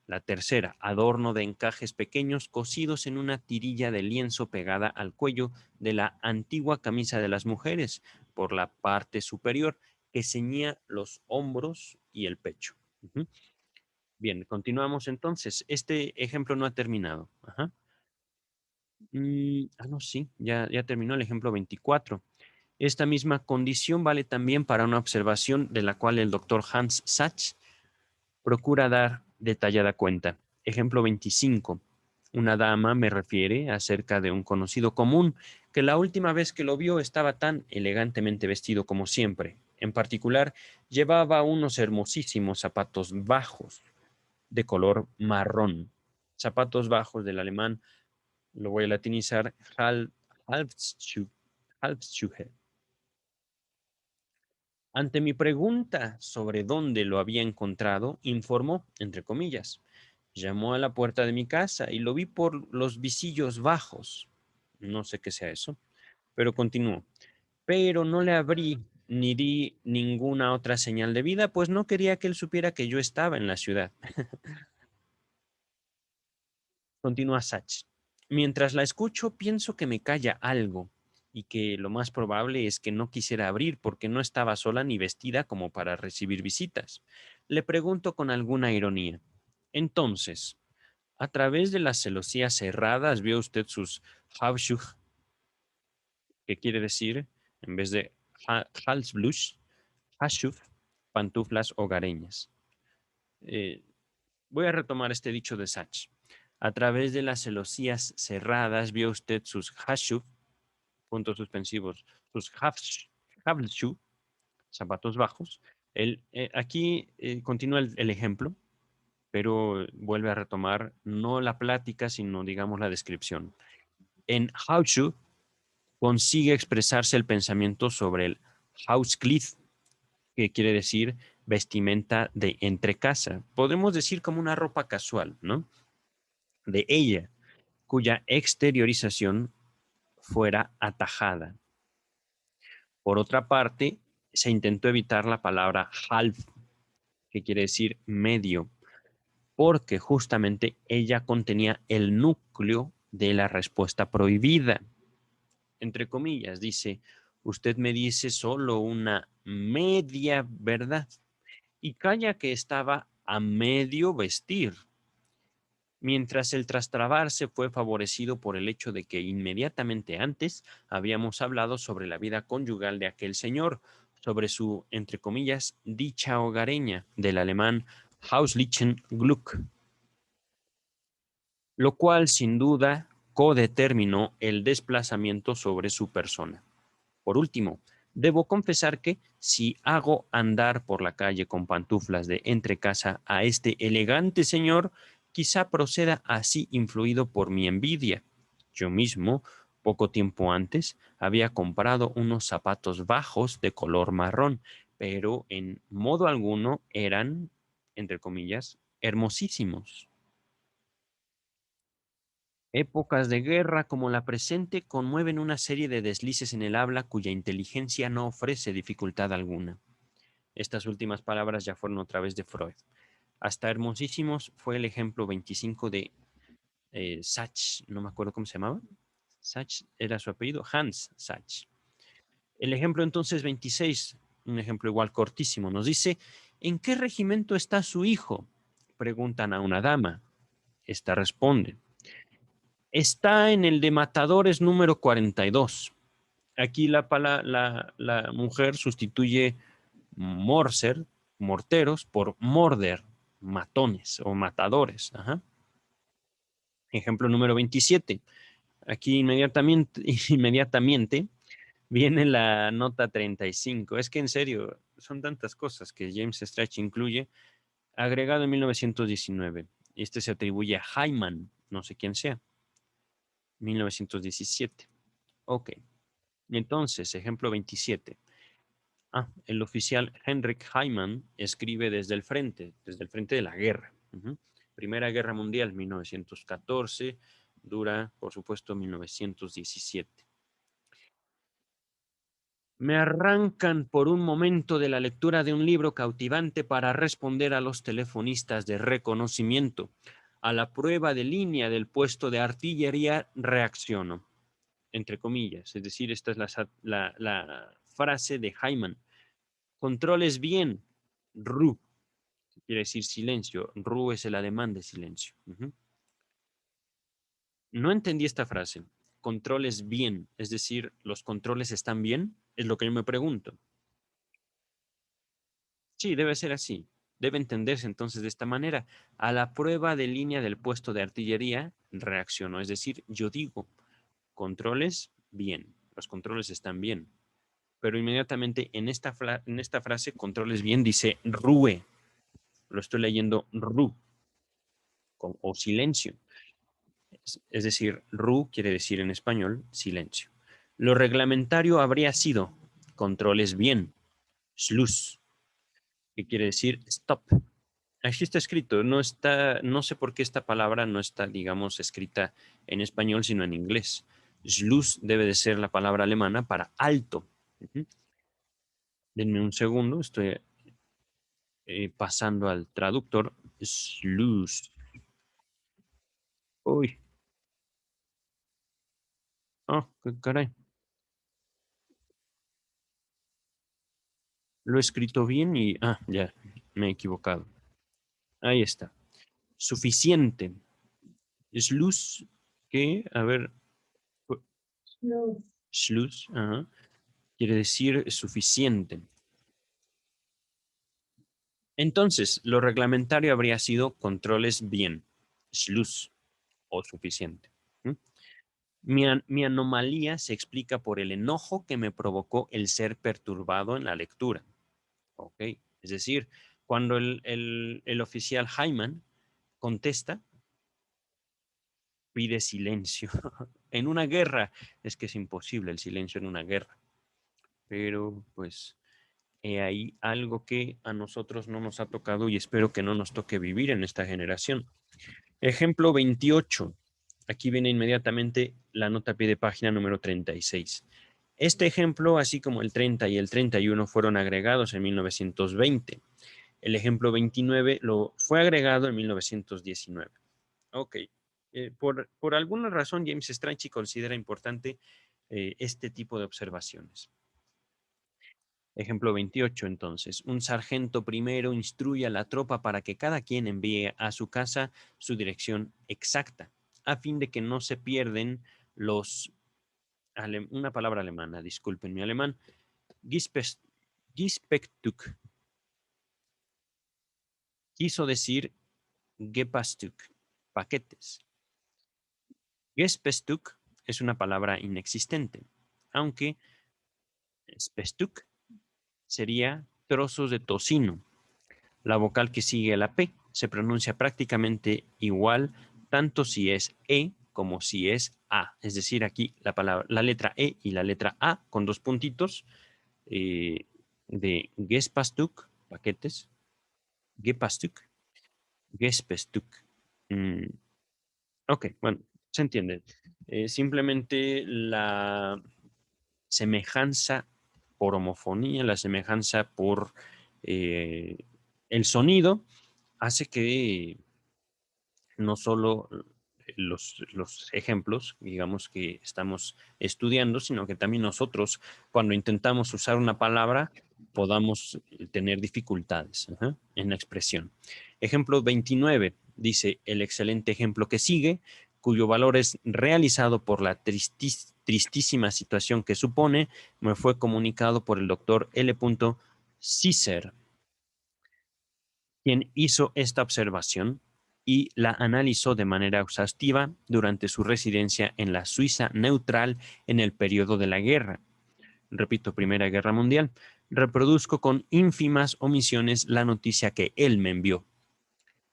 La tercera, adorno de encajes pequeños cosidos en una tirilla de lienzo pegada al cuello de la antigua camisa de las mujeres por la parte superior que ceñía los hombros y el pecho. Ujú. Bien, continuamos entonces. Este ejemplo no ha terminado. Ajá. No, sí, ya terminó el ejemplo 24. Esta misma condición vale también para una observación de la cual el doctor Hans Sachs procura dar detallada cuenta. Ejemplo 25. Una dama me refiere acerca de un conocido común que la última vez que lo vio estaba tan elegantemente vestido como siempre. En particular, llevaba unos hermosísimos zapatos bajos de color marrón. Zapatos bajos del alemán, lo voy a latinizar, Halbschuhe. Halbschuhe. Ante mi pregunta sobre dónde lo había encontrado, informó, entre comillas, llamó a la puerta de mi casa y lo vi por los visillos bajos. No sé qué sea eso, pero continuó. Pero no le abrí ni di ninguna otra señal de vida, pues no quería que él supiera que yo estaba en la ciudad. Continúa Sachs. Mientras la escucho, pienso que me calla algo y que lo más probable es que no quisiera abrir porque no estaba sola ni vestida como para recibir visitas. Le pregunto con alguna ironía. Entonces, a través de las celosías cerradas, ¿vio usted sus Hausschuhe, que quiere decir, en vez de Halsblush, Hausschuhe, pantuflas hogareñas? Eh, Voy a retomar este dicho de Sachs. A través de las celosías cerradas vio usted sus hashu, puntos suspensivos, sus havshu, zapatos bajos. Aquí continúa el ejemplo, pero vuelve a retomar no la plática, sino digamos la descripción. En Hauschu consigue expresarse el pensamiento sobre el Hauskleid, que quiere decir vestimenta de entrecasa. Podemos decir como una ropa casual, ¿no? De ella, cuya exteriorización fuera atajada. Por otra parte, se intentó evitar la palabra half, que quiere decir medio, porque justamente ella contenía el núcleo de la respuesta prohibida. Entre comillas, dice, usted me dice solo una media verdad y calla que estaba a medio vestir. Mientras el trastrabarse fue favorecido por el hecho de que inmediatamente antes habíamos hablado sobre la vida conyugal de aquel señor, sobre su, entre comillas, dicha hogareña, del alemán Hauslichen Glück, lo cual sin duda codeterminó el desplazamiento sobre su persona. Por último, debo confesar que si hago andar por la calle con pantuflas de entrecasa a este elegante señor, quizá proceda así influido por mi envidia. Yo mismo, poco tiempo antes, había comprado unos zapatos bajos de color marrón, pero en modo alguno eran, entre comillas, hermosísimos. Épocas de guerra como la presente conmueven una serie de deslices en el habla cuya inteligencia no ofrece dificultad alguna. Estas últimas palabras ya fueron otra vez de Freud. Hasta hermosísimos fue el ejemplo 25 de Sachs, no me acuerdo cómo se llamaba. Sachs era su apellido, Hans Sachs. El ejemplo entonces 26, un ejemplo igual cortísimo, nos dice, ¿en qué regimiento está su hijo? Preguntan a una dama. Esta responde, está en el de Matadores número 42. Aquí la mujer sustituye morser, morteros, por morder, matones o matadores. Ajá. Ejemplo número 27. Aquí inmediatamente, inmediatamente viene la nota 35. Es que en serio, son tantas cosas que James Strachey incluye. Agregado en 1919. Este se atribuye a Hyman, no sé quién sea. 1917. Ok. Entonces, ejemplo 27. El oficial Henrik Hyman escribe desde el frente de la guerra. Primera Guerra Mundial, 1914, dura, por supuesto, 1917. Me arrancan por un momento de la lectura de un libro cautivante para responder a los telefonistas de reconocimiento. A la prueba de línea del puesto de artillería reacciono, entre comillas. Es decir, esta es la frase de Hyman. Controles bien, Ru, que quiere decir silencio. Ru es el alemán de silencio. No entendí esta frase. Controles bien, es decir, ¿los controles están bien? Es lo que yo me pregunto. Sí, debe ser así. Debe entenderse entonces de esta manera. A la prueba de línea del puesto de artillería, reacciono. Es decir, yo digo, controles bien, los controles están bien. Pero inmediatamente en esta frase, controles bien, dice RUE. Lo estoy leyendo RU o silencio. Es decir, RU quiere decir en español silencio. Lo reglamentario habría sido controles bien, Schluss, que quiere decir stop. Aquí está escrito, no sé por qué esta palabra no está, digamos, escrita en español, sino en inglés. Schluss debe de ser la palabra alemana para alto. Denme un segundo, estoy pasando al traductor. Schluss. Uy, qué caray. Lo he escrito bien y, ya, me he equivocado. Ahí está. Suficiente. Schluss, que, a ver, Schluss, ajá, quiere decir suficiente. Entonces, lo reglamentario habría sido controles bien, Schluss o suficiente. Mi anomalía se explica por el enojo que me provocó el ser perturbado en la lectura. ¿Ok? Es decir, cuando el oficial Hyman contesta, pide silencio. En una guerra, es que es imposible el silencio en una guerra. Pero, pues, he ahí algo que a nosotros no nos ha tocado y espero que no nos toque vivir en esta generación. Ejemplo 28. Aquí viene inmediatamente la nota a pie de página número 36. Este ejemplo, así como el 30 y el 31, fueron agregados en 1920. El ejemplo 29 fue agregado en 1919. Ok. Por alguna razón, James Strachey considera importante este tipo de observaciones. Ejemplo 28, entonces. Un sargento primero instruye a la tropa para que cada quien envíe a su casa su dirección exacta, a fin de que no se pierden los... Una palabra alemana, disculpen mi alemán. Gispektuk quiso decir Gepastuk, paquetes. Gespestuk es una palabra inexistente, aunque Spestuk sería trozos de tocino. La vocal que sigue a la P se pronuncia prácticamente igual tanto si es E como si es A. Es decir, aquí la letra E y la letra A con dos puntitos de Gespastuk, paquetes, Gepastuk, Gespestuk. Ok, bueno, se entiende. Simplemente la semejanza por homofonía, la semejanza por eh, el sonido, hace que no solo los ejemplos, digamos, que estamos estudiando, sino que también nosotros, cuando intentamos usar una palabra, podamos tener dificultades en la expresión. Ejemplo 29 dice el excelente ejemplo que sigue, cuyo valor es realizado por la tristísima situación que supone, me fue comunicado por el doctor L. Cicer, quien hizo esta observación y la analizó de manera exhaustiva durante su residencia en la Suiza neutral en el periodo de la guerra. Repito, Primera Guerra Mundial. Reproduzco con ínfimas omisiones la noticia que él me envió.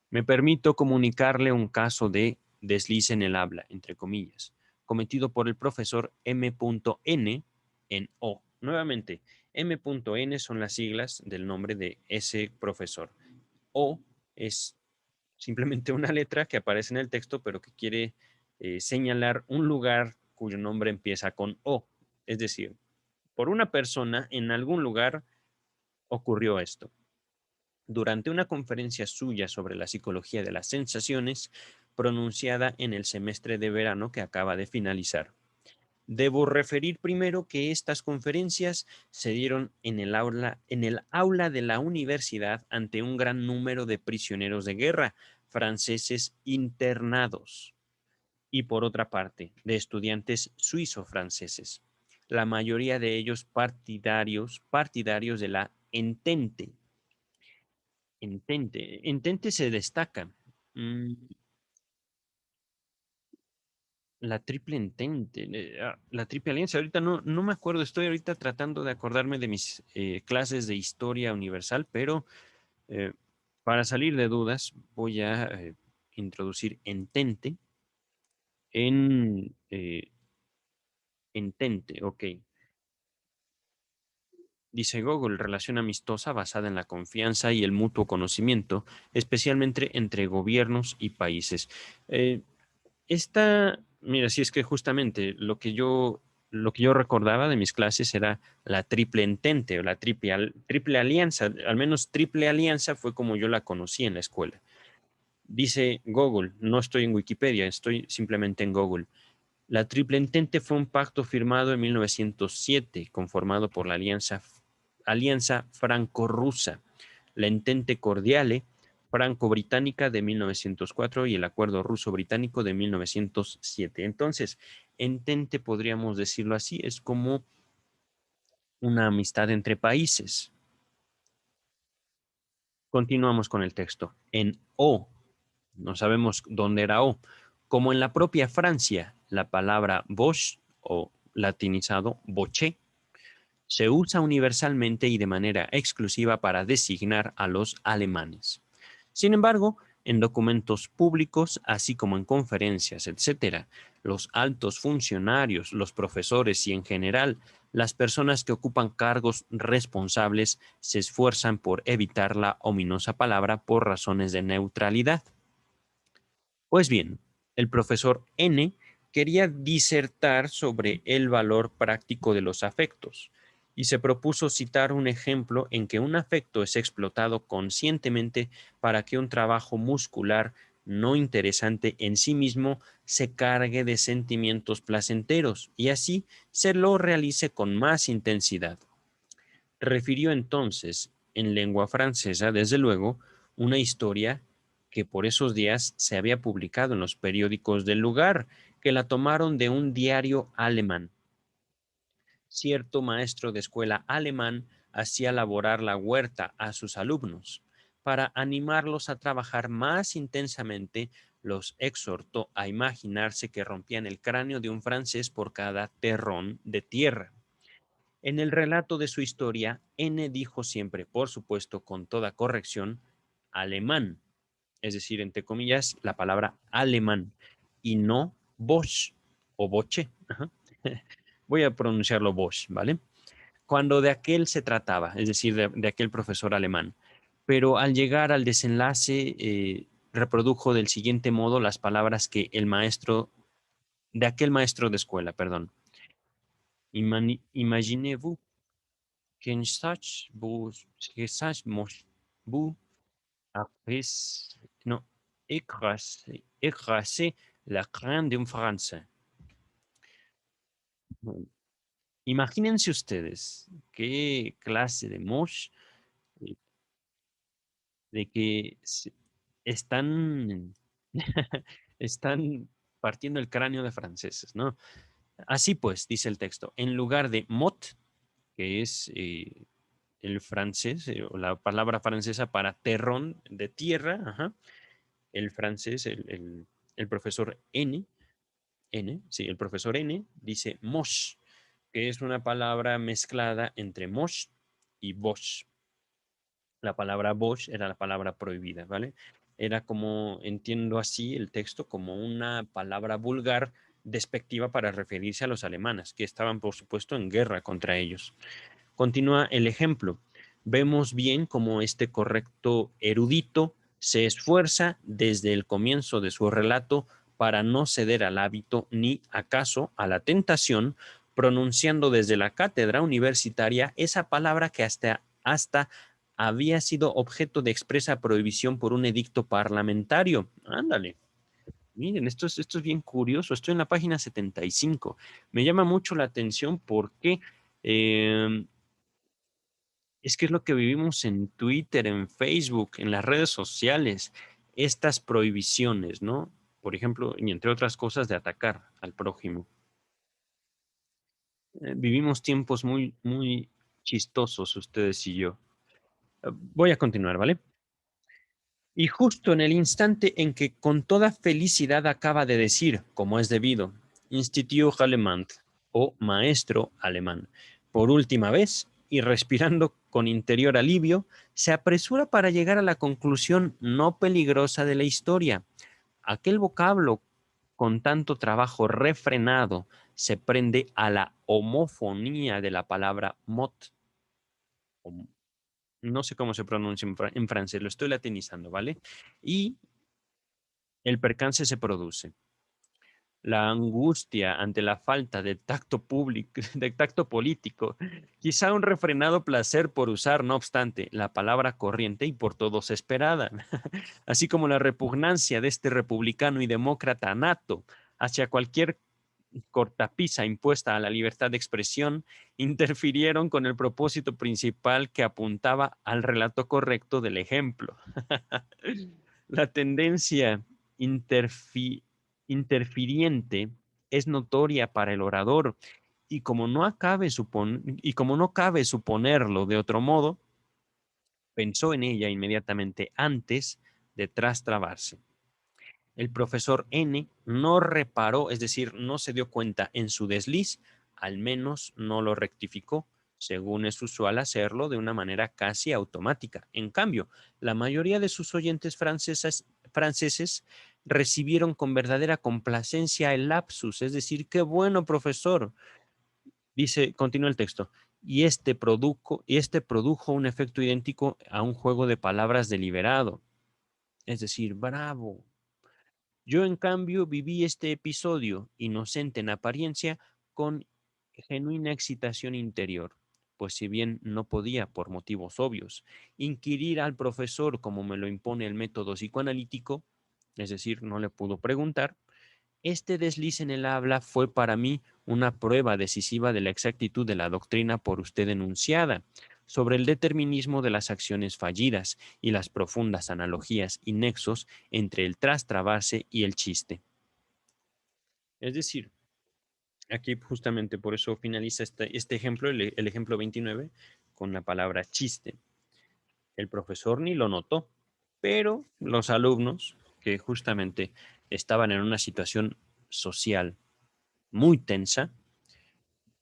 Me permito comunicarle un caso de desliz en el habla, entre comillas, cometido por el profesor M.N. en O. Nuevamente, M.N. son las siglas del nombre de ese profesor. O es simplemente una letra que aparece en el texto, pero que quiere señalar un lugar cuyo nombre empieza con O. Es decir, por una persona en algún lugar ocurrió esto. Durante una conferencia suya sobre la psicología de las sensaciones, pronunciada en el semestre de verano que acaba de finalizar. Debo referir primero que estas conferencias se dieron en el aula de la universidad ante un gran número de prisioneros de guerra franceses internados y por otra parte de estudiantes suizo-franceses, la mayoría de ellos partidarios de la Entente. Entente se destaca. Mm, La triple entente, la triple alianza. Ahorita no me acuerdo, estoy ahorita tratando de acordarme de mis clases de historia universal, pero eh, para salir de dudas voy a introducir entente en entente, ok. Dice Google, relación amistosa basada en la confianza y el mutuo conocimiento, especialmente entre gobiernos y países. Eh, Mira, sí es que justamente lo que yo recordaba de mis clases era la triple entente o la triple alianza, al menos triple alianza fue como yo la conocí en la escuela. Dice Google, no estoy en Wikipedia, estoy simplemente en Google. La Triple Entente fue un pacto firmado en 1907, conformado por la Alianza Franco-Rusa, la Entente Cordiale Franco-Británica de 1904 y el Acuerdo Ruso-Británico de 1907. Entonces, Entente, podríamos decirlo así, es como una amistad entre países. Continuamos con el texto. En O, no sabemos dónde era O, como en la propia Francia, la palabra Bosch o latinizado boché se usa universalmente y de manera exclusiva para designar a los alemanes. Sin embargo, en documentos públicos, así como en conferencias, etc., los altos funcionarios, los profesores y en general las personas que ocupan cargos responsables se esfuerzan por evitar la ominosa palabra por razones de neutralidad. Pues bien, el profesor N quería disertar sobre el valor práctico de los afectos y se propuso citar un ejemplo en que un afecto es explotado conscientemente para que un trabajo muscular no interesante en sí mismo se cargue de sentimientos placenteros y así se lo realice con más intensidad. Refirió entonces, en lengua francesa, desde luego, una historia que por esos días se había publicado en los periódicos del lugar, que la tomaron de un diario alemán. Cierto maestro de escuela alemán hacía laborar la huerta a sus alumnos. Para animarlos a trabajar más intensamente, los exhortó a imaginarse que rompían el cráneo de un francés por cada terrón de tierra. En el relato de su historia, N dijo siempre, por supuesto, con toda corrección, alemán, es decir, entre comillas, la palabra alemán, y no Bosch o Boche. Ajá. Voy a pronunciarlo Bosch, ¿vale? Cuando de aquel se trataba, es decir, de aquel profesor alemán. Pero al llegar al desenlace, reprodujo del siguiente modo las palabras que el maestro, de aquel maestro de escuela, perdón. Imaginez-vous qu'un sach vous après, no, écraser la crâne d'un Français. Imagínense ustedes qué clase de mosh eh, de que están, están partiendo el cráneo de franceses, ¿no? Así pues, dice el texto, en lugar de mot, que es el francés, o la palabra francesa para terrón de tierra, ajá, el francés, el profesor sí, el profesor N dice moche, que es una palabra mezclada entre moche y boche. La palabra boche era la palabra prohibida, ¿vale? Era como, entiendo así el texto, como una palabra vulgar despectiva para referirse a los alemanes, que estaban, por supuesto, en guerra contra ellos. Continúa el ejemplo. Vemos bien cómo este correcto erudito se esfuerza desde el comienzo de su relato para no ceder al hábito ni acaso a la tentación, pronunciando desde la cátedra universitaria esa palabra que hasta había sido objeto de expresa prohibición por un edicto parlamentario. Ándale. Miren, esto es bien curioso. Estoy en la página 75. Me llama mucho la atención porque eh, es que es lo que vivimos en Twitter, en Facebook, en las redes sociales, estas prohibiciones, ¿no? Por ejemplo, y entre otras cosas, de atacar al prójimo. Vivimos tiempos muy, muy chistosos, ustedes y yo. Voy a continuar, ¿vale? Y justo en el instante en que con toda felicidad acaba de decir, como es debido, Institut Allemand o maestro alemán, por última vez, y respirando con interior alivio, se apresura para llegar a la conclusión no peligrosa de la historia. Aquel vocablo con tanto trabajo refrenado se prende a la homofonía de la palabra mot. No sé cómo se pronuncia en francés, lo estoy latinizando, ¿vale? Y el percance se produce. La angustia ante la falta de tacto público, de tacto político, quizá un refrenado placer por usar, no obstante, la palabra corriente y por todos esperada, así como la repugnancia de este republicano y demócrata nato hacia cualquier cortapisa impuesta a la libertad de expresión, interfirieron con el propósito principal que apuntaba al relato correcto del ejemplo. La tendencia interfi interfiriente es notoria para el orador y como no cabe suponerlo de otro modo, pensó en ella inmediatamente antes de trastrabarse. El profesor N no reparó, es decir, no se dio cuenta en su desliz, al menos no lo rectificó, según es usual hacerlo de una manera casi automática. En cambio, la mayoría de sus oyentes franceses recibieron con verdadera complacencia el lapsus, es decir, qué bueno, profesor. Dice, continúa el texto, y este produjo un efecto idéntico a un juego de palabras deliberado. Es decir, bravo, yo, en cambio, viví este episodio, inocente en apariencia, con genuina excitación interior, pues si bien no podía, por motivos obvios, inquirir al profesor como me lo impone el método psicoanalítico, es decir, no le pudo preguntar, este desliz en el habla fue para mí una prueba decisiva de la exactitud de la doctrina por usted enunciada sobre el determinismo de las acciones fallidas y las profundas analogías y nexos entre el trastrabarse y el chiste. Es decir, aquí justamente por eso finaliza este ejemplo, el ejemplo 29, con la palabra chiste. El profesor ni lo notó, pero los alumnos que justamente estaban en una situación social muy tensa,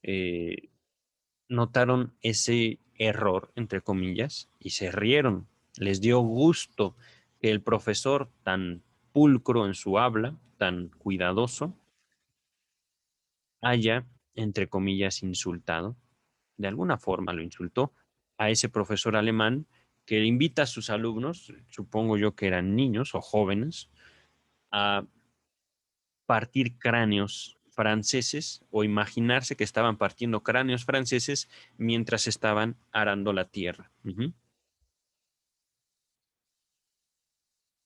eh, notaron ese error, entre comillas, y se rieron. Les dio gusto que el profesor, tan pulcro en su habla, tan cuidadoso, haya, entre comillas, insultado. De alguna forma lo insultó a ese profesor alemán que invita a sus alumnos, supongo yo que eran niños o jóvenes, a partir cráneos franceses o imaginarse que estaban partiendo cráneos franceses mientras estaban arando la tierra.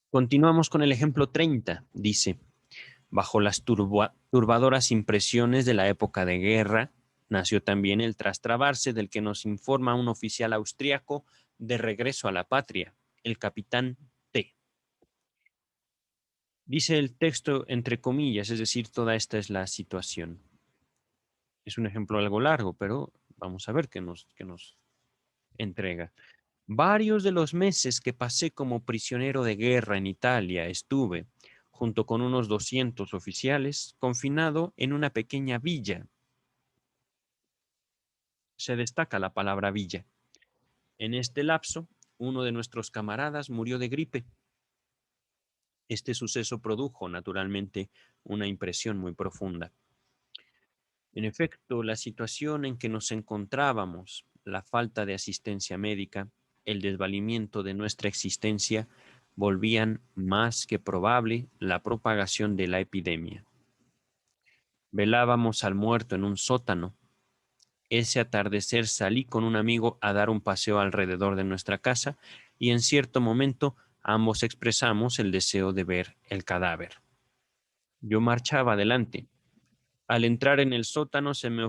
Continuamos con el ejemplo 30. Dice, bajo las turbadoras impresiones de la época de guerra, nació también el trastrabarse del que nos informa un oficial austriaco de regreso a la patria, el capitán T. Dice el texto entre comillas, es decir, toda esta es la situación. Es un ejemplo algo largo, pero vamos a ver qué nos Entrega. Varios de los meses que pasé como prisionero de guerra en Italia estuve, junto con unos 200 oficiales, confinado en una pequeña villa. Se destaca la palabra villa. En este lapso, uno de nuestros camaradas murió de gripe. Este suceso produjo, naturalmente, una impresión muy profunda. En efecto, la situación en que nos encontrábamos, la falta de asistencia médica, el desvalimiento de nuestra existencia, volvían más que probable la propagación de la epidemia. Velábamos al muerto en un sótano. Ese atardecer salí con un amigo a dar un paseo alrededor de nuestra casa y en cierto momento ambos expresamos el deseo de ver el cadáver. Yo marchaba adelante. Al entrar en el sótano se me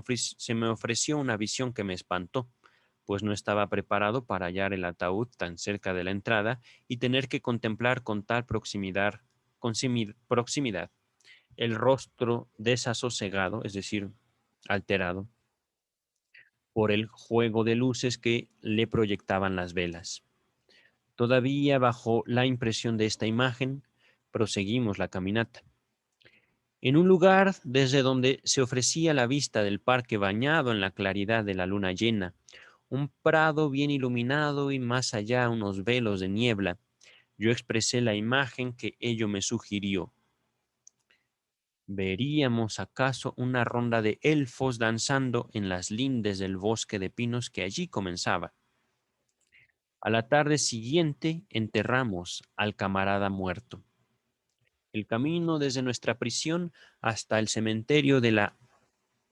ofreció una visión que me espantó, pues no estaba preparado para hallar el ataúd tan cerca de la entrada y tener que contemplar con tal proximidad el rostro desasosegado, es decir, alterado, por el juego de luces que le proyectaban las velas. Todavía bajo la impresión de esta imagen, proseguimos la caminata. En un lugar desde donde se ofrecía la vista del parque bañado en la claridad de la luna llena, un prado bien iluminado y más allá unos velos de niebla, yo expresé la imagen que ello me sugirió. ¿Veríamos acaso una ronda de elfos danzando en las lindes del bosque de pinos que allí comenzaba? A la tarde siguiente enterramos al camarada muerto. El camino desde nuestra prisión hasta el cementerio de la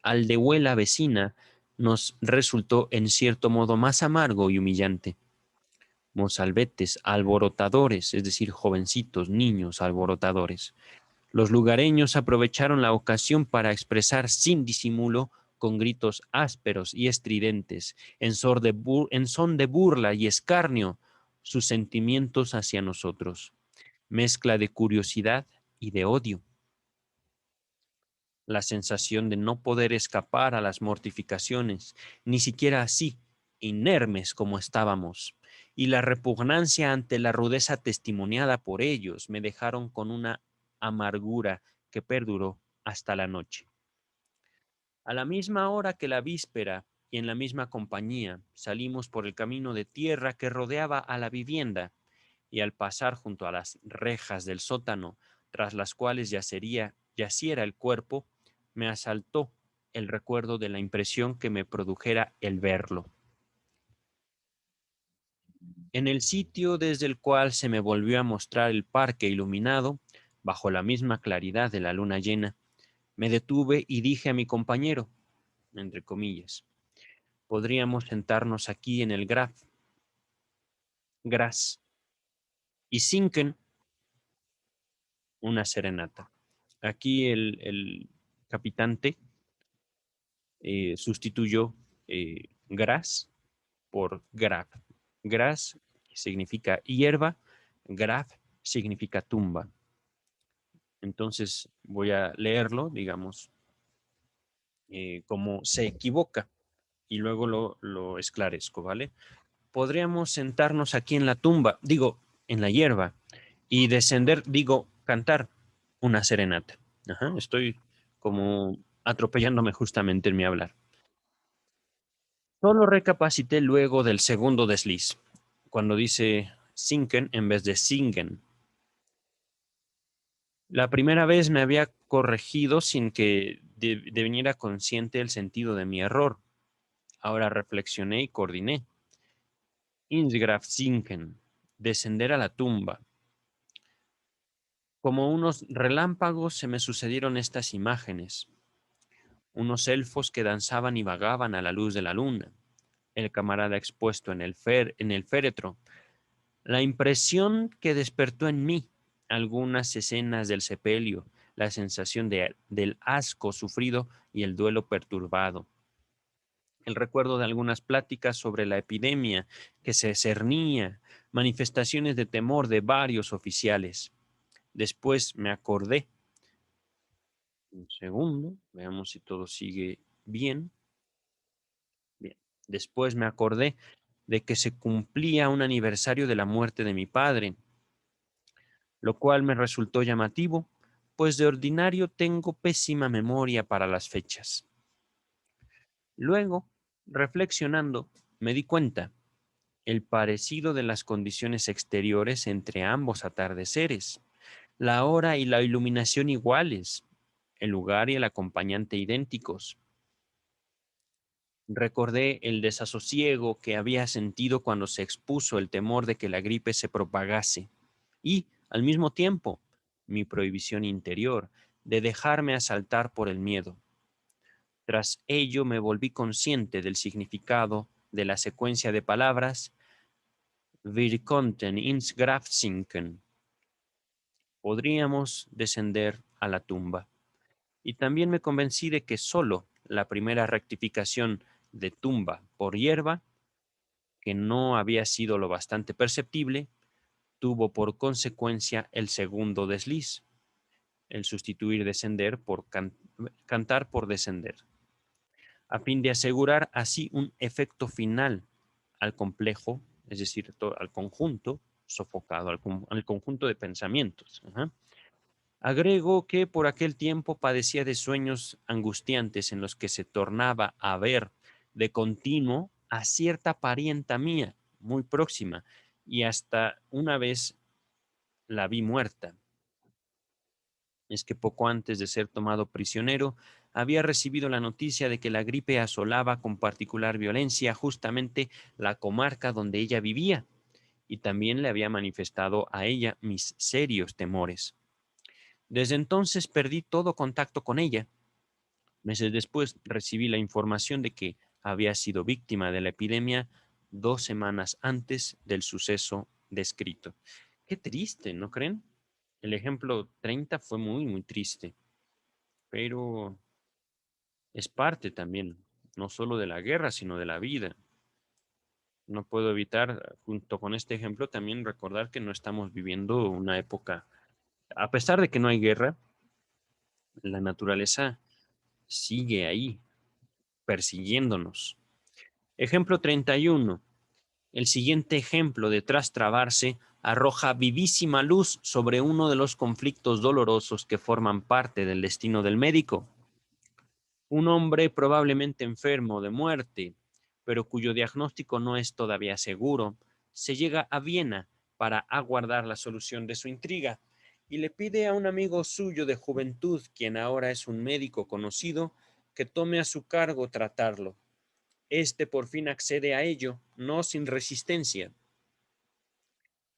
aldehuela vecina nos resultó en cierto modo más amargo y humillante. Mozalbetes, alborotadores, es decir, jovencitos, niños alborotadores. Los lugareños aprovecharon la ocasión para expresar sin disimulo, con gritos ásperos y estridentes, en son de burla y escarnio, sus sentimientos hacia nosotros, mezcla de curiosidad y de odio. La sensación de no poder escapar a las mortificaciones, ni siquiera así, inermes como estábamos, y la repugnancia ante la rudeza testimoniada por ellos me dejaron con una amargura que perduró hasta la noche. A la misma hora que la víspera y en la misma compañía salimos por el camino de tierra que rodeaba a la vivienda y al pasar junto a las rejas del sótano, tras las cuales yaciera el cuerpo, me asaltó el recuerdo de la impresión que me produjera el verlo. En el sitio desde el cual se me volvió a mostrar el parque iluminado, bajo la misma claridad de la luna llena, me detuve y dije a mi compañero, entre comillas, podríamos sentarnos aquí en el Gras y sinken una serenata. Aquí el capitán T sustituyó Gras por Graf. Gras significa hierba, Graf significa tumba. Entonces voy a leerlo, digamos, como se equivoca y luego lo esclarezco, ¿vale? Podríamos sentarnos aquí en la tumba, digo, en la hierba, y descender, digo, cantar una serenata. Ajá, estoy como atropellándome justamente en mi hablar. Solo recapacité luego del segundo desliz, cuando dice sinken en vez de singen. La primera vez me había corregido sin que deviniera consciente el sentido de mi error. Ahora reflexioné y coordiné. Insgraf sinken, descender a la tumba. Como unos relámpagos se me sucedieron estas imágenes. Unos elfos que danzaban y vagaban a la luz de la luna. El camarada expuesto en el féretro. La impresión que despertó en mí algunas escenas del sepelio, la sensación del asco sufrido y el duelo perturbado. El recuerdo de algunas pláticas sobre la epidemia que se cernía, manifestaciones de temor de varios oficiales. Después me acordé, un segundo, veamos si todo sigue bien. Bien. Después me acordé de que se cumplía un aniversario de la muerte de mi padre, lo cual me resultó llamativo, pues de ordinario tengo pésima memoria para las fechas. Luego, reflexionando, me di cuenta el parecido de las condiciones exteriores entre ambos atardeceres, la hora y la iluminación iguales, el lugar y el acompañante idénticos. Recordé el desasosiego que había sentido cuando se expuso el temor de que la gripe se propagase y, al mismo tiempo, mi prohibición interior de dejarme asaltar por el miedo. Tras ello me volví consciente del significado de la secuencia de palabras Wir konnten ins Grab sinken. Podríamos descender a la tumba. Y también me convencí de que solo la primera rectificación de tumba por hierba, que no había sido lo bastante perceptible, tuvo por consecuencia el segundo desliz, el sustituir descender por cantar por descender, a fin de asegurar así un efecto final al complejo, es decir, al conjunto sofocado, al conjunto de pensamientos. Ajá. Agrego que por aquel tiempo padecía de sueños angustiantes en los que se tornaba a ver de continuo a cierta parienta mía, muy próxima, y hasta una vez la vi muerta. Es que poco antes de ser tomado prisionero, había recibido la noticia de que la gripe asolaba con particular violencia justamente la comarca donde ella vivía, y también le había manifestado a ella mis serios temores. Desde entonces perdí todo contacto con ella. Meses después recibí la información de que había sido víctima de la epidemia 2 semanas antes del suceso descrito. Qué triste, ¿no creen? El ejemplo 30 fue muy, muy triste, pero es parte también, no solo de la guerra, sino de la vida. No puedo evitar, junto con este ejemplo, también recordar que no estamos viviendo una época, a pesar de que no hay guerra, la naturaleza sigue ahí, persiguiéndonos. Ejemplo 31. El siguiente ejemplo de tras trabarse arroja vivísima luz sobre uno de los conflictos dolorosos que forman parte del destino del médico. Un hombre probablemente enfermo de muerte, pero cuyo diagnóstico no es todavía seguro, se llega a Viena para aguardar la solución de su intriga y le pide a un amigo suyo de juventud, quien ahora es un médico conocido, que tome a su cargo tratarlo. Este por fin accede a ello, no sin resistencia.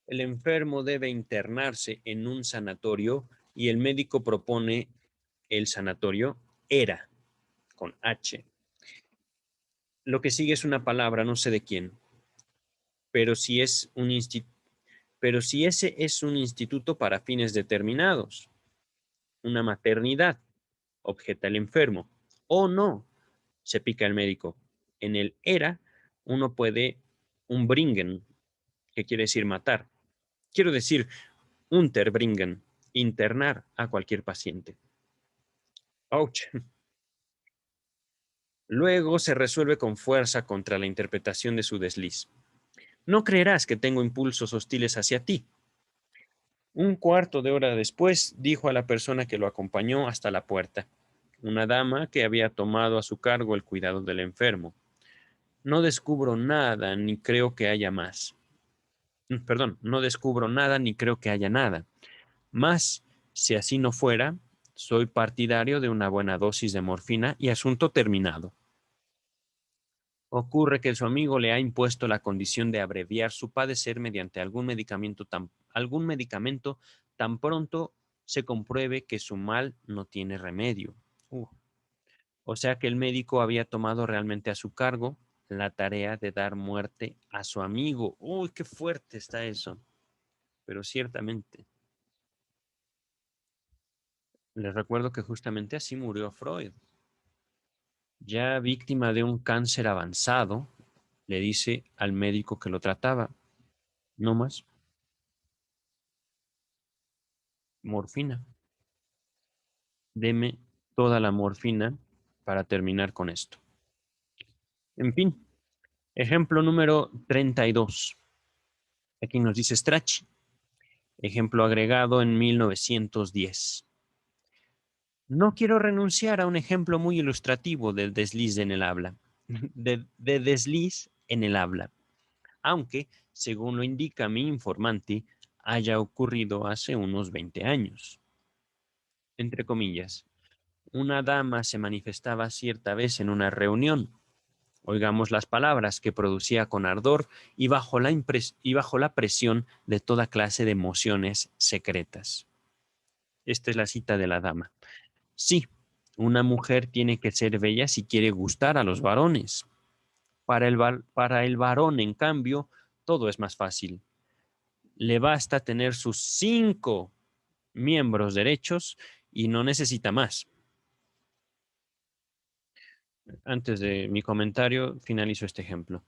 El enfermo debe internarse en un sanatorio y el médico propone el sanatorio ERA, con H. Lo que sigue es una palabra, no sé de quién, pero si es un pero si ese es un instituto para fines determinados, una maternidad, objeta el enfermo. O no, se pica el médico. En el ERA uno puede un bringen, que quiere decir matar. Quiero decir, unterbringen, internar a cualquier paciente. Ouch. Luego se resuelve con fuerza contra la interpretación de su desliz. No creerás que tengo impulsos hostiles hacia ti. Un cuarto de hora después dijo a la persona que lo acompañó hasta la puerta, una dama que había tomado a su cargo el cuidado del enfermo. No descubro nada ni creo que haya más. Perdón, no descubro nada ni creo que haya nada. Mas, si así no fuera, soy partidario de una buena dosis de morfina y asunto terminado. Ocurre que su amigo le ha impuesto la condición de abreviar su padecer mediante algún medicamento tan pronto se compruebe que su mal no tiene remedio. O sea que el médico había tomado realmente a su cargo la tarea de dar muerte a su amigo. Uy, qué fuerte está eso. Pero ciertamente, les recuerdo que justamente así murió Freud. Ya víctima de un cáncer avanzado, le dice al médico que lo trataba, no más, morfina. Deme toda la morfina para terminar con esto. En fin, Ejemplo número 32. Aquí nos dice Strachey. Ejemplo agregado en 1910. No quiero renunciar a un ejemplo muy ilustrativo del desliz en el habla. De desliz en el habla. Aunque, según lo indica mi informante, haya ocurrido hace unos 20 años. Entre comillas, una dama se manifestaba cierta vez en una reunión. Oigamos las palabras que producía con ardor y bajo la presión de toda clase de emociones secretas. Esta es la cita de la dama. Sí, una mujer tiene que ser bella si quiere gustar a los varones. Para el varón, en cambio, todo es más fácil. Le basta tener sus 5 miembros derechos y no necesita más. Antes de mi comentario, finalizo este ejemplo.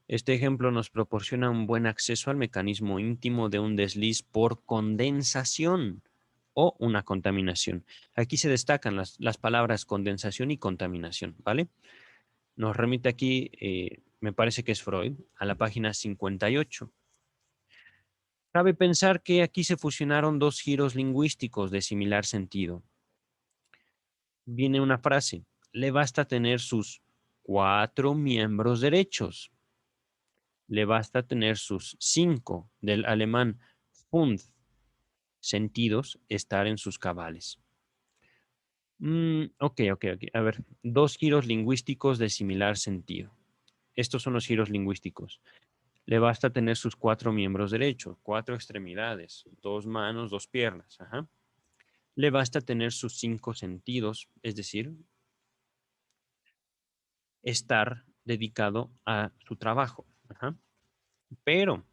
Este ejemplo nos proporciona un buen acceso al mecanismo íntimo de un desliz por condensación o una contaminación. Aquí se destacan las palabras condensación y contaminación, ¿vale? Nos remite aquí, me parece que es Freud, a la página 58. Cabe pensar que aquí se fusionaron dos giros lingüísticos de similar sentido. Viene una frase, le basta tener sus 4 miembros derechos. Le basta tener sus 5, del alemán Fund, sentidos, estar en sus cabales. Ok. A ver, dos giros lingüísticos de similar sentido. Estos son los giros lingüísticos. Le basta tener sus 4 miembros derechos, 4 extremidades, 2 manos, 2 piernas. Ajá. Le basta tener sus 5 sentidos, es decir, estar dedicado a su trabajo. Ajá. Pero,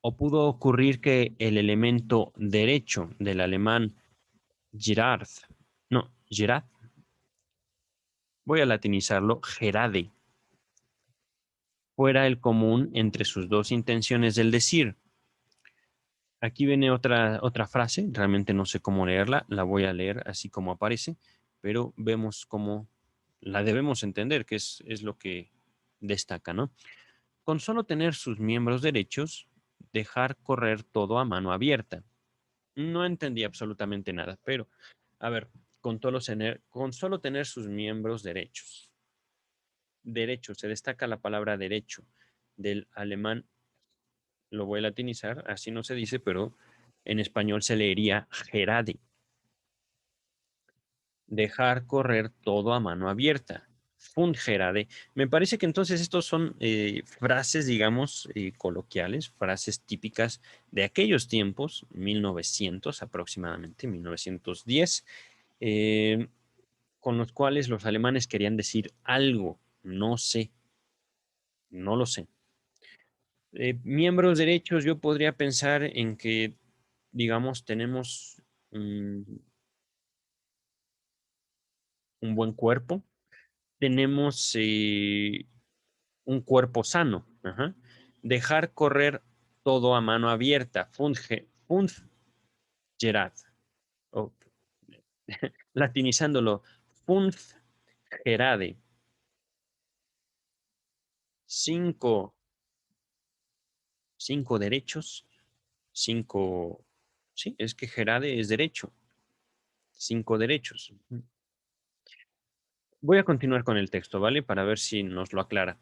o pudo ocurrir que el elemento derecho del alemán Girard, no, Girard, voy a latinizarlo, Gerade, fuera el común entre sus dos intenciones del decir. Aquí viene otra frase, realmente no sé cómo leerla, la voy a leer así como aparece, pero vemos cómo la debemos entender, que es lo que destaca, ¿no? Con solo tener sus miembros derechos, dejar correr todo a mano abierta. No entendí absolutamente nada, pero a ver, con solo tener sus miembros derechos. Derecho, se destaca la palabra derecho del alemán, lo voy a latinizar, así no se dice, pero en español se leería gerade. Dejar correr todo a mano abierta. Fungerade. Me parece que entonces estos son frases, digamos, coloquiales, frases típicas de aquellos tiempos, 1900 aproximadamente, 1910, eh, con los cuales los alemanes querían decir algo, no sé, no lo sé. Miembros derechos, yo podría pensar en que, digamos, tenemos un, un buen cuerpo, tenemos un cuerpo sano. Ajá. Dejar correr todo a mano abierta. Gerard. O, latinizándolo. Gerade. 5 derechos. 5. Sí, es que Gerade es derecho. 5 derechos. Voy a continuar con el texto, ¿vale? Para ver si nos lo aclara.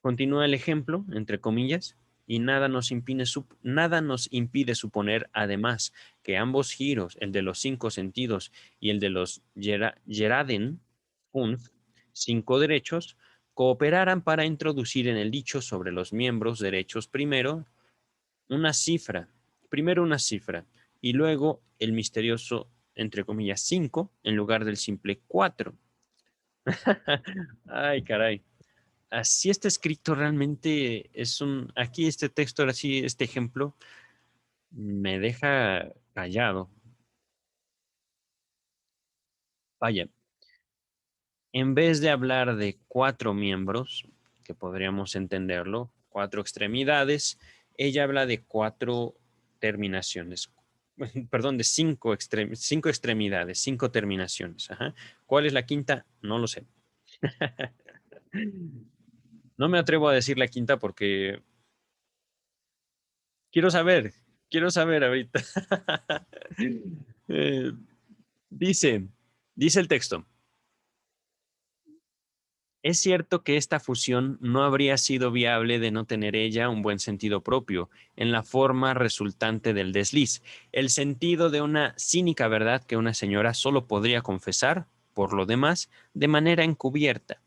Continúa el ejemplo, entre comillas, y nada nos impide suponer, además, que ambos giros, el de los 5 sentidos y el de los Geraden, 5 derechos, cooperaran para introducir en el dicho sobre los miembros derechos una cifra, primero una cifra, y luego el misterioso, entre comillas, 5 en lugar del simple 4. Ay, caray. Así está escrito realmente aquí este texto, así este ejemplo, me deja callado. Vaya, en vez de hablar de 4 miembros, que podríamos entenderlo, 4 extremidades, ella habla de 4 terminaciones. Perdón, de 5 extremidades, 5 terminaciones. Ajá. ¿Cuál es la quinta? No lo sé. No me atrevo a decir la quinta porque quiero saber ahorita. Eh, dice, dice el texto. Es cierto que esta fusión no habría sido viable de no tener ella un buen sentido propio, en la forma resultante del desliz, el sentido de una cínica verdad que una señora solo podría confesar, por lo demás, de manera encubierta.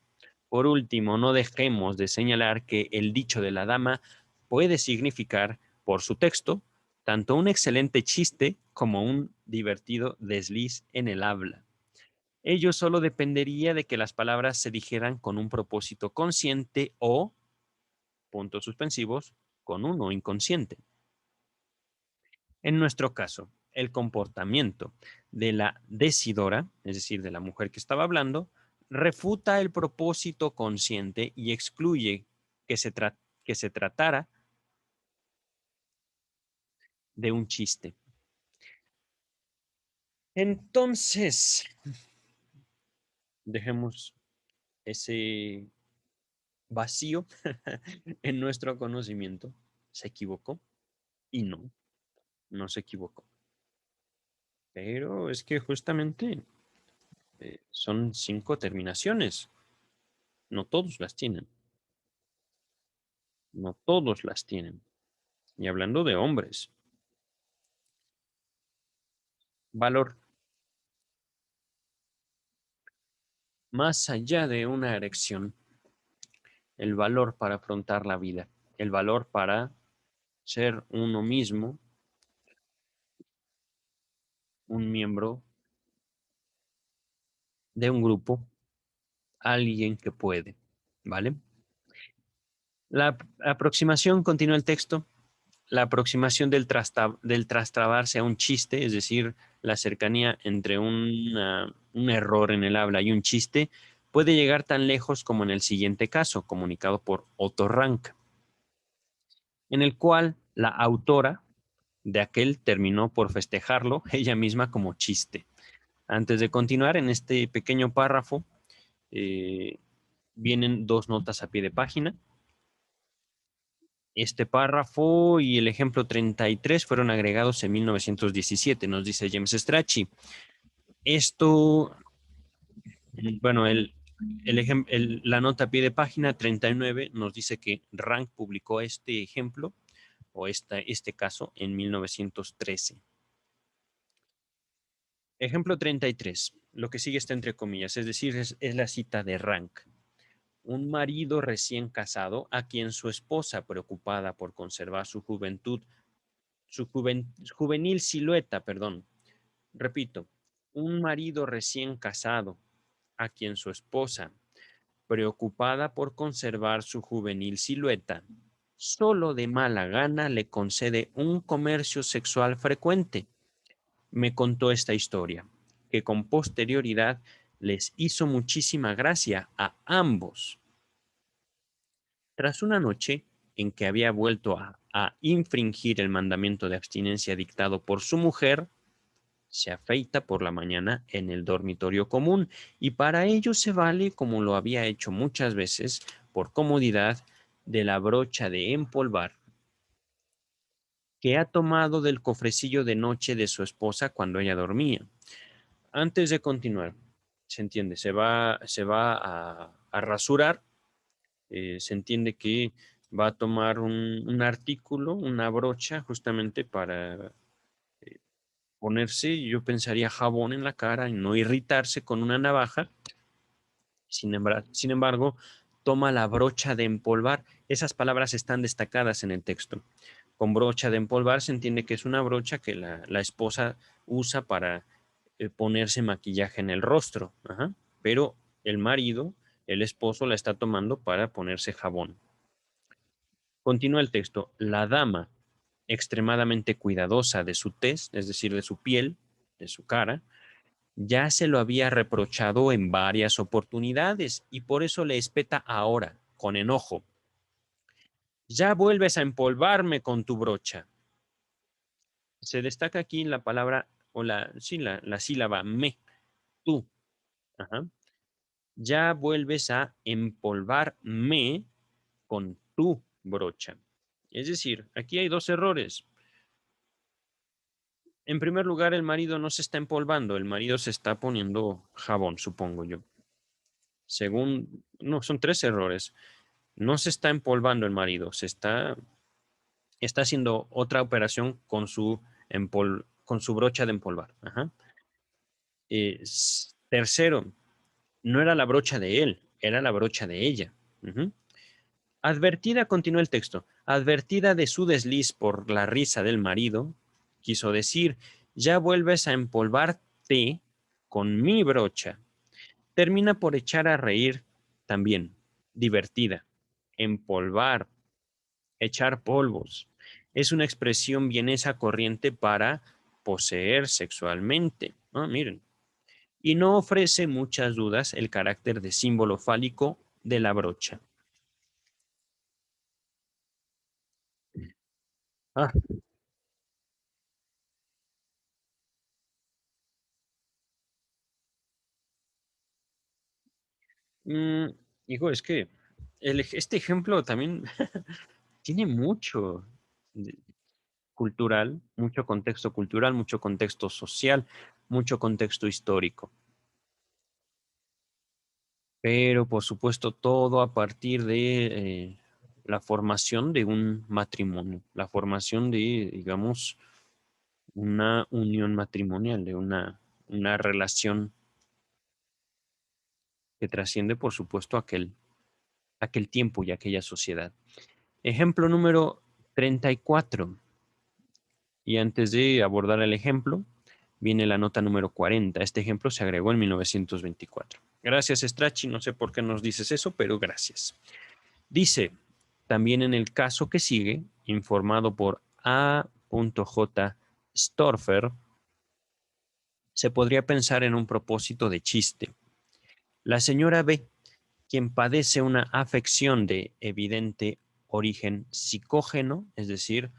Por último, no dejemos de señalar que el dicho de la dama puede significar, por su texto, tanto un excelente chiste como un divertido desliz en el habla. Ello solo dependería de que las palabras se dijeran con un propósito consciente o, puntos suspensivos, con uno inconsciente. En nuestro caso, el comportamiento de la decidora, es decir, de la mujer que estaba hablando, refuta el propósito consciente y excluye que que se tratara de un chiste. Entonces, dejemos ese vacío en nuestro conocimiento. ¿Se equivocó? Y no, no se equivocó. Pero es que justamente son 5 terminaciones. No todos las tienen. No todos las tienen. Y hablando de hombres, valor. Más allá de una erección, el valor para afrontar la vida, el valor para ser uno mismo, un miembro de un grupo, alguien que puede, ¿vale? La aproximación, continúa el texto, la aproximación del trastrabarse a un chiste, es decir, la cercanía entre un error en el habla y un chiste, puede llegar tan lejos como en el siguiente caso, comunicado por Otto Rank, en el cual la autora de aquel terminó por festejarlo ella misma como chiste. Antes de continuar, en este pequeño párrafo eh, vienen 2 notas a pie de página. Este párrafo y el ejemplo 33 fueron agregados en 1917, nos dice James Strachey. Esto, bueno, la nota a pie de página 39 nos dice que Rank publicó este ejemplo o este caso en 1913. Ejemplo 33. Lo que sigue está entre comillas, es decir, es la cita de Rank. Un marido recién casado a quien su esposa, preocupada por conservar su juventud, juvenil silueta, perdón. Repito, un marido recién casado a quien su esposa, preocupada por conservar su juvenil silueta, solo de mala gana le concede un comercio sexual frecuente. Me contó esta historia, que con posterioridad les hizo muchísima gracia a ambos. Tras una noche en que había vuelto a infringir el mandamiento de abstinencia dictado por su mujer, se afeita por la mañana en el dormitorio común y para ello se vale, como lo había hecho muchas veces, por comodidad, de la brocha de empolvar que ha tomado del cofrecillo de noche de su esposa cuando ella dormía. Antes de continuar, se entiende, se va a rasurar, se entiende que va a tomar un artículo, una brocha, justamente para ponerse, yo pensaría, jabón en la cara y no irritarse con una navaja. Sin embargo, toma la brocha de empolvar. Esas palabras están destacadas en el texto. Con brocha de empolvar se entiende que es una brocha que la esposa usa para ponerse maquillaje en el rostro. Ajá. Pero el marido, el esposo, la está tomando para ponerse jabón. Continúa el texto. La dama, extremadamente cuidadosa de su tez, es decir, de su piel, de su cara, ya se lo había reprochado en varias oportunidades y por eso le espeta ahora, con enojo. Ya vuelves a empolvarme con tu brocha. Se destaca aquí la palabra, o sí, la sílaba me, tú. Ajá. Ya vuelves a empolvarme, con tu brocha. Es decir, aquí hay dos errores. En primer lugar, el marido no se está empolvando, el marido se está poniendo jabón, supongo yo. No, son tres errores. No se está empolvando el marido, está haciendo otra operación con su brocha de empolvar. Ajá. Tercero, no era la brocha de él, era la brocha de ella. Ujú. Advertida, continúa el texto, advertida de su desliz por la risa del marido, quiso decir, ya vuelves a empolvarte con mi brocha. Termina por echar a reír también, divertida, empolvar, echar polvos. Es una expresión vienesa corriente para poseer sexualmente. Ah, miren. Y no ofrece muchas dudas el carácter de símbolo fálico de la brocha. Ah, mm, hijo, es que este ejemplo también tiene mucho de- cultural, mucho contexto social, mucho contexto histórico. Pero por supuesto todo a partir de la formación de un matrimonio, la formación de, digamos, una unión matrimonial, de una relación que trasciende, por supuesto, aquel tiempo y aquella sociedad. Ejemplo número 34. Y antes de abordar el ejemplo, viene la nota número 40. Este ejemplo se agregó en 1924. Gracias, Strachey. No sé por qué nos dices eso, pero gracias. Dice, también en el caso que sigue, informado por A.J. Storfer, se podría pensar en un propósito de chiste. La señora B, quien padece una afección de evidente origen psicógeno, es decir,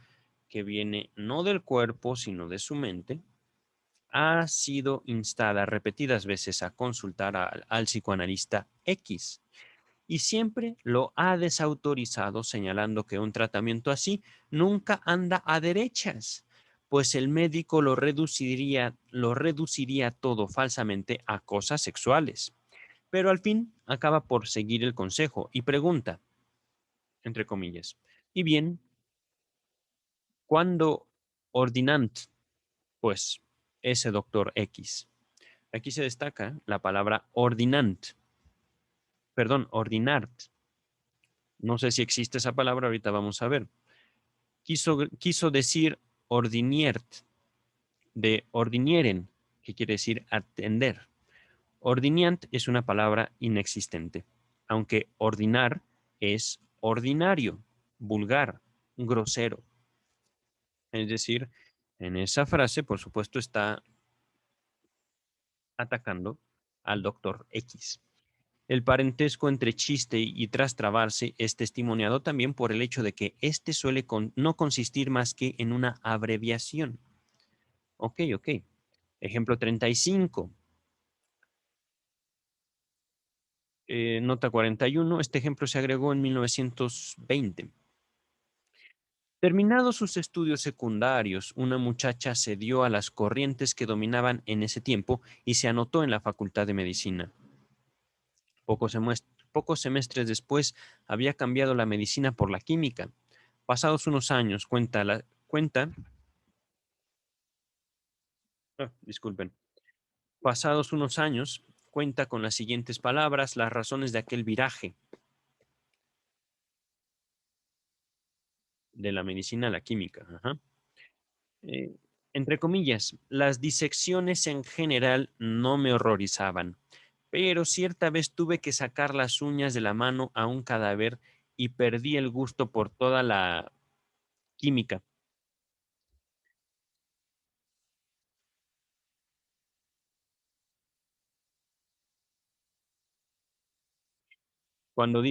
que viene no del cuerpo, sino de su mente, ha sido instada repetidas veces a consultar al psicoanalista X y siempre lo ha desautorizado señalando que un tratamiento así nunca anda a derechas, pues el médico lo reduciría todo falsamente a cosas sexuales. Pero al fin acaba por seguir el consejo y pregunta, entre comillas, ¿y bien, cuándo ordinant? Pues ese doctor X. Aquí se destaca la palabra ordinant, perdón, ordinart. No sé si existe esa palabra, ahorita vamos a ver. Quiso decir ordiniert, de ordinieren, que quiere decir atender. Ordiniant es una palabra inexistente, aunque ordinar es ordinario, vulgar, grosero. Es decir, en esa frase, por supuesto, está atacando al doctor X. El parentesco entre chiste y trastrabarse es testimoniado también por el hecho de que este suele no consistir más que en una abreviación. Ok, ok. Ejemplo 35. Nota 41. Este ejemplo se agregó en 1920. Terminados sus estudios secundarios, una muchacha se dio a las corrientes que dominaban en ese tiempo y se anotó en la Facultad de Medicina. Pocos semestres después había cambiado la medicina por la química. Pasados unos años, disculpen, pasados unos años, cuenta con las siguientes palabras las razones de aquel viraje de la medicina a la química. Ajá. Eh, entre comillas, las disecciones en general no me horrorizaban, pero cierta vez tuve que sacar las uñas de la mano a un cadáver y perdí el gusto por toda la química. Cuando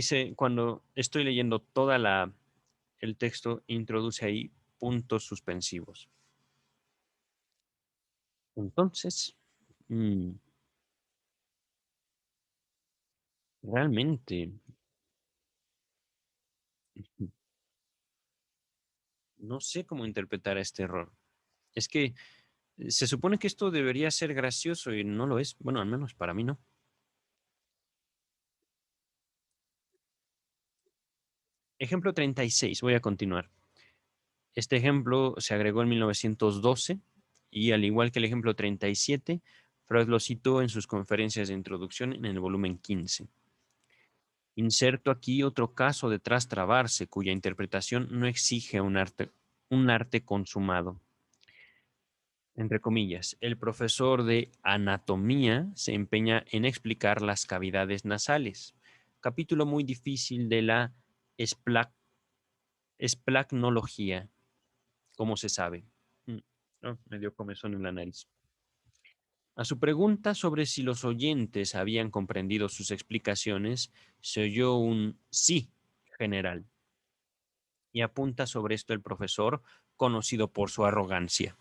estoy leyendo el texto, introduce ahí puntos suspensivos. Entonces, mm, realmente, No sé cómo interpretar este error. Es que se supone que esto debería ser gracioso y no lo es. Bueno, al menos para mí no. Ejemplo 36. Voy a continuar. Este ejemplo se agregó en 1912 y al igual que el ejemplo 37, Freud lo citó en sus conferencias de introducción en el volumen 15. Inserto aquí otro caso de trastrabarse cuya interpretación no exige un arte consumado. Entre comillas, el profesor de anatomía se empeña en explicar las cavidades nasales. Capítulo muy difícil de la espla- esplacnología, como se sabe. Me dio comezón en la nariz. A su pregunta sobre si los oyentes habían comprendido sus explicaciones, se oyó un sí general. Y apunta sobre esto el profesor, conocido por su arrogancia.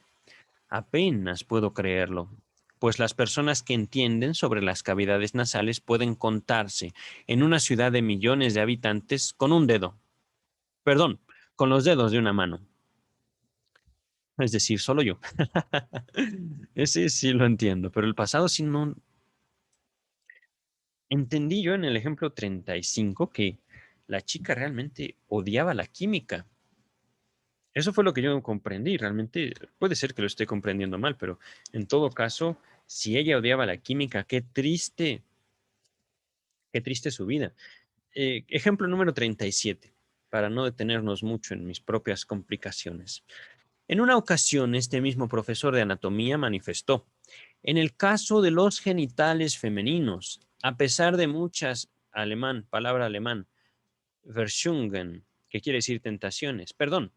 Apenas puedo creerlo, pues las personas que entienden sobre las cavidades nasales pueden contarse en una ciudad de millones de habitantes con un dedo. Perdón, con los dedos de una mano. Es decir, solo yo. Ese sí lo entiendo, pero el pasado sí no. Entendí yo en el ejemplo 35 que la chica realmente odiaba la química. Eso fue lo que yo comprendí. Realmente puede ser que lo esté comprendiendo mal, pero en todo caso, si ella odiaba la química, qué triste su vida. Ejemplo número 37, para no detenernos mucho en mis propias complicaciones. En una ocasión, este mismo profesor de anatomía manifestó, en el caso de los genitales femeninos, a pesar de muchas, palabra alemán, Versuchungen, que quiere decir tentaciones, perdón,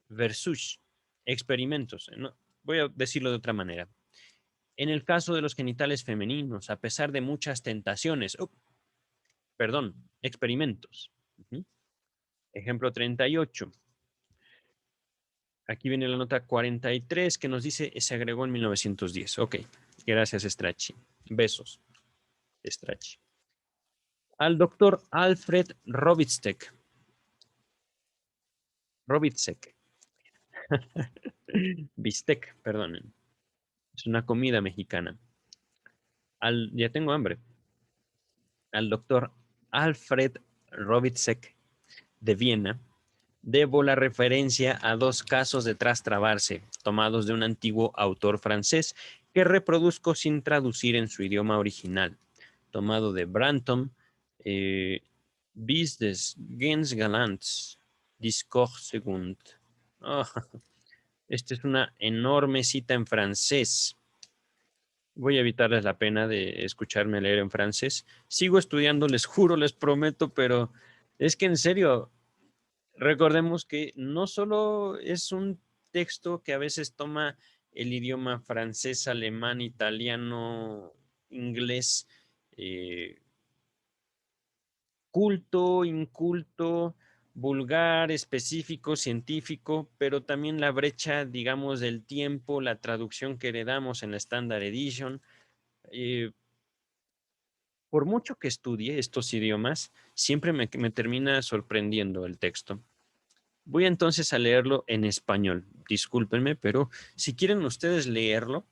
Versuch, experimentos, no, voy a decirlo de otra manera. En el caso de los genitales femeninos, a pesar de muchas tentaciones, perdón, experimentos. Ujú. Ejemplo 38. Aquí viene la nota 43 que nos dice se agregó en 1910. Ok, gracias, Strachey. Besos, Strachey. Al doctor Alfred Robitzek. Robitzek. Bistec, perdonen. Es una comida mexicana. Ya tengo hambre. Al doctor Alfred Robitzek de Viena, debo la referencia a dos casos de trastrabarse, tomados de un antiguo autor francés que reproduzco sin traducir en su idioma original, tomado de Brantôme, Bis des Gens Galants, Discours Secund. Oh, esta es una enorme cita en francés. Voy a evitarles la pena de escucharme leer en francés. Sigo estudiando, les juro, les prometo, pero es que en serio, recordemos que no solo es un texto que a veces toma el idioma francés, alemán, italiano, inglés, eh, culto, inculto, vulgar, específico, científico, pero también la brecha, digamos, del tiempo, la traducción que heredamos en la Standard Edition. eh, por mucho que estudie estos idiomas, siempre me termina sorprendiendo el texto. Voy entonces a leerlo en español. Discúlpenme, pero si quieren ustedes leerlo,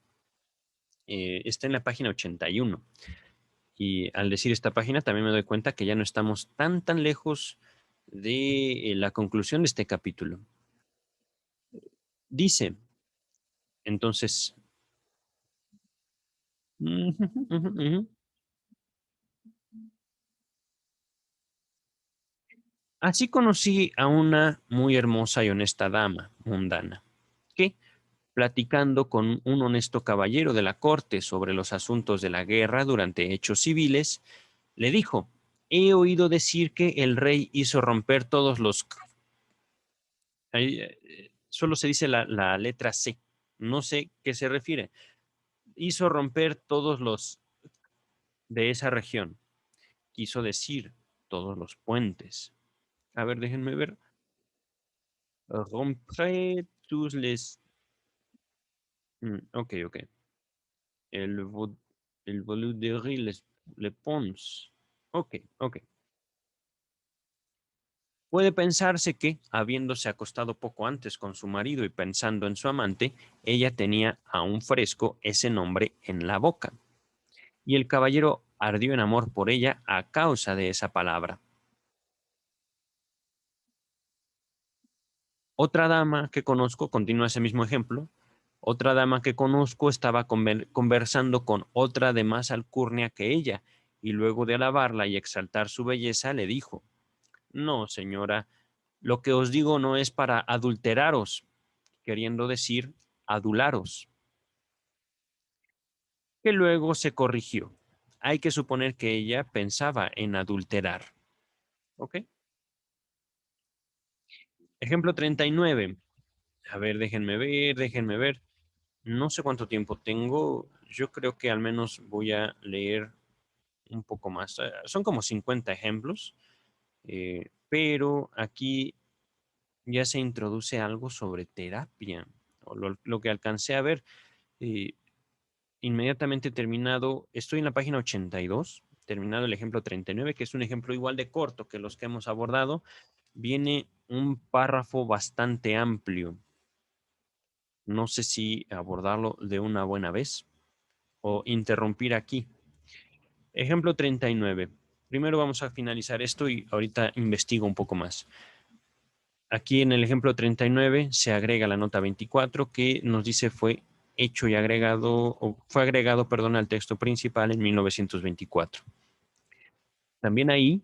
está en la página 81. Y al decir esta página también me doy cuenta que ya no estamos tan lejos de la conclusión de este capítulo. Dice, entonces, así conocí a una muy hermosa y honesta dama mundana, que, platicando con un honesto caballero de la corte sobre los asuntos de la guerra durante hechos civiles, le dijo, he oído decir que el rey hizo romper todos los... Ahí, solo se dice la letra C, no sé qué se refiere. Hizo romper todos los de esa región. Quiso decir todos los puentes. A ver, déjenme ver. Rompre tous les... ok, ok. El, el Voluderie les ponts. Ok, ok. Puede pensarse que, habiéndose acostado poco antes con su marido y pensando en su amante, ella tenía aún fresco ese nombre en la boca, y el caballero ardió en amor por ella a causa de esa palabra. Otra dama que conozco, continúa ese mismo ejemplo, otra dama que conozco estaba conversando con otra de más alcurnia que ella, y luego de alabarla y exaltar su belleza, le dijo: no, señora, lo que os digo no es para adulteraros, queriendo decir adularos, que luego se corrigió. Hay que suponer que ella pensaba en adulterar. ¿Ok? Ejemplo 39. A ver, déjenme ver. No sé cuánto tiempo tengo. Yo creo que al menos voy a leer un poco más. Son como 50 ejemplos, pero aquí ya se introduce algo sobre terapia, o lo que alcancé a ver. eh, Inmediatamente terminado, estoy en la página 82, terminado el ejemplo 39, que es un ejemplo igual de corto que los que hemos abordado, viene un párrafo bastante amplio. No sé si abordarlo de una buena vez o interrumpir aquí. Ejemplo 39. Primero vamos a finalizar esto y ahorita investigo un poco más. Aquí en el ejemplo 39 se agrega la nota 24 que nos dice fue hecho y agregado, o fue agregado, perdón, al texto principal en 1924. También ahí,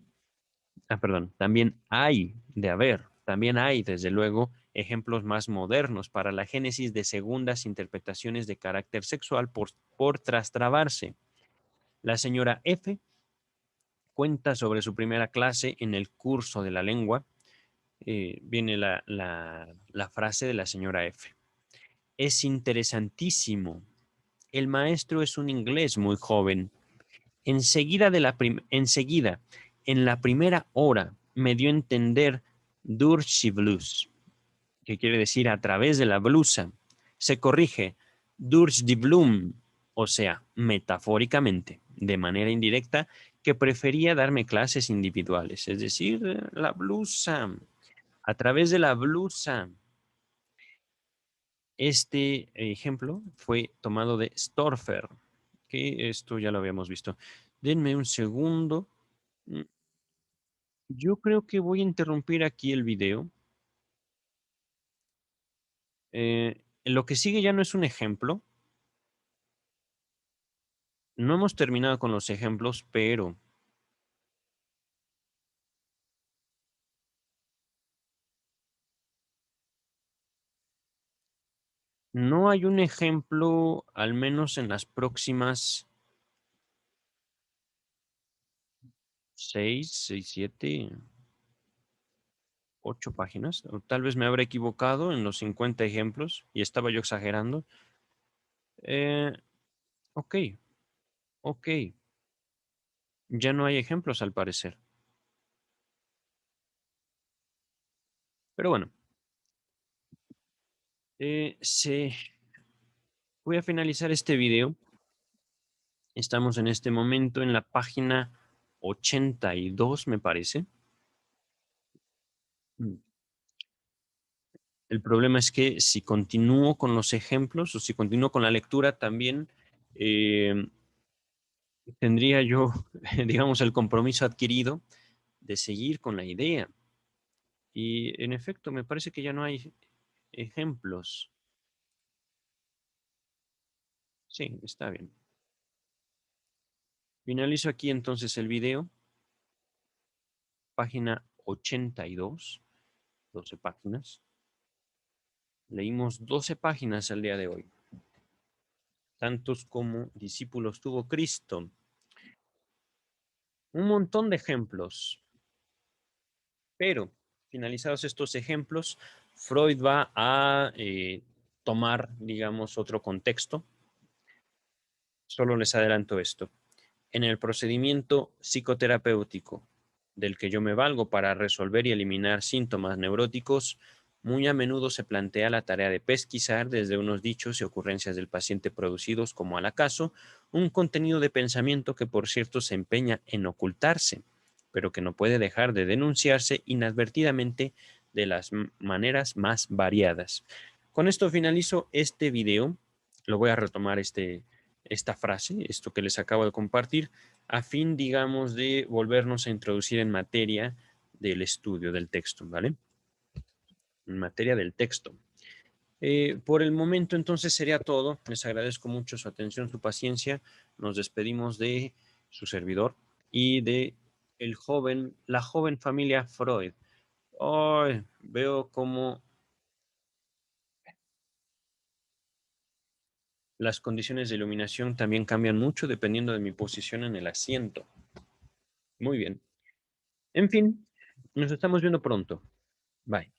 perdón, también hay, desde luego, ejemplos más modernos para la génesis de segundas interpretaciones de carácter sexual por trastrabarse. La señora F cuenta sobre su primera clase en el curso de la lengua. Viene la frase de la señora F. Es interesantísimo. El maestro es un inglés muy joven. Enseguida, en la primera hora, me dio a entender durch die Blues, que quiere decir a través de la blusa. Se corrige durch die Blumen, o sea, metafóricamente, de manera indirecta, que prefería darme clases individuales, es decir, la blusa, a través de la blusa. Este ejemplo fue tomado de Storfer, que esto ya lo habíamos visto. Denme un segundo. Mm, Yo creo que voy a interrumpir aquí el video. Lo que sigue ya no es un ejemplo. No hemos terminado con los ejemplos, pero no hay un ejemplo, al menos en las próximas 7, 8 páginas. O tal vez me habré equivocado en los 50 ejemplos y estaba yo exagerando. Eh, ok, ok. Ya no hay ejemplos al parecer. Pero bueno, voy a finalizar este video. Estamos en este momento en la página 82, me parece. Mm. El problema es que si continúo con los ejemplos o si continúo con la lectura, también eh, tendría yo, digamos, el compromiso adquirido de seguir con la idea. Y en efecto, me parece que ya no hay ejemplos. Sí, está bien. Finalizo aquí entonces el video. Página 82, 12 páginas. Leímos 12 páginas el día de hoy. Tantos como discípulos tuvo Cristo. Un montón de ejemplos. Pero, finalizados estos ejemplos, Freud va a tomar, digamos, otro contexto. Solo les adelanto esto. En el procedimiento psicoterapéutico del que yo me valgo para resolver y eliminar síntomas neuróticos, muy a menudo se plantea la tarea de pesquisar desde unos dichos y ocurrencias del paciente producidos como al acaso, un contenido de pensamiento que por cierto se empeña en ocultarse, pero que no puede dejar de denunciarse inadvertidamente de las maneras más variadas. Con esto finalizo este video. Lo voy a retomar esta frase, esto que les acabo de compartir, a fin, digamos, de volvernos a introducir en materia del estudio del texto, ¿vale? En materia del texto. Por el momento, entonces, sería todo. Les agradezco mucho su atención, su paciencia. Nos despedimos de su servidor y de la joven familia Freud. Hoy veo cómo las condiciones de iluminación también cambian mucho dependiendo de mi posición en el asiento. Muy bien. En fin, nos estamos viendo pronto. Bye.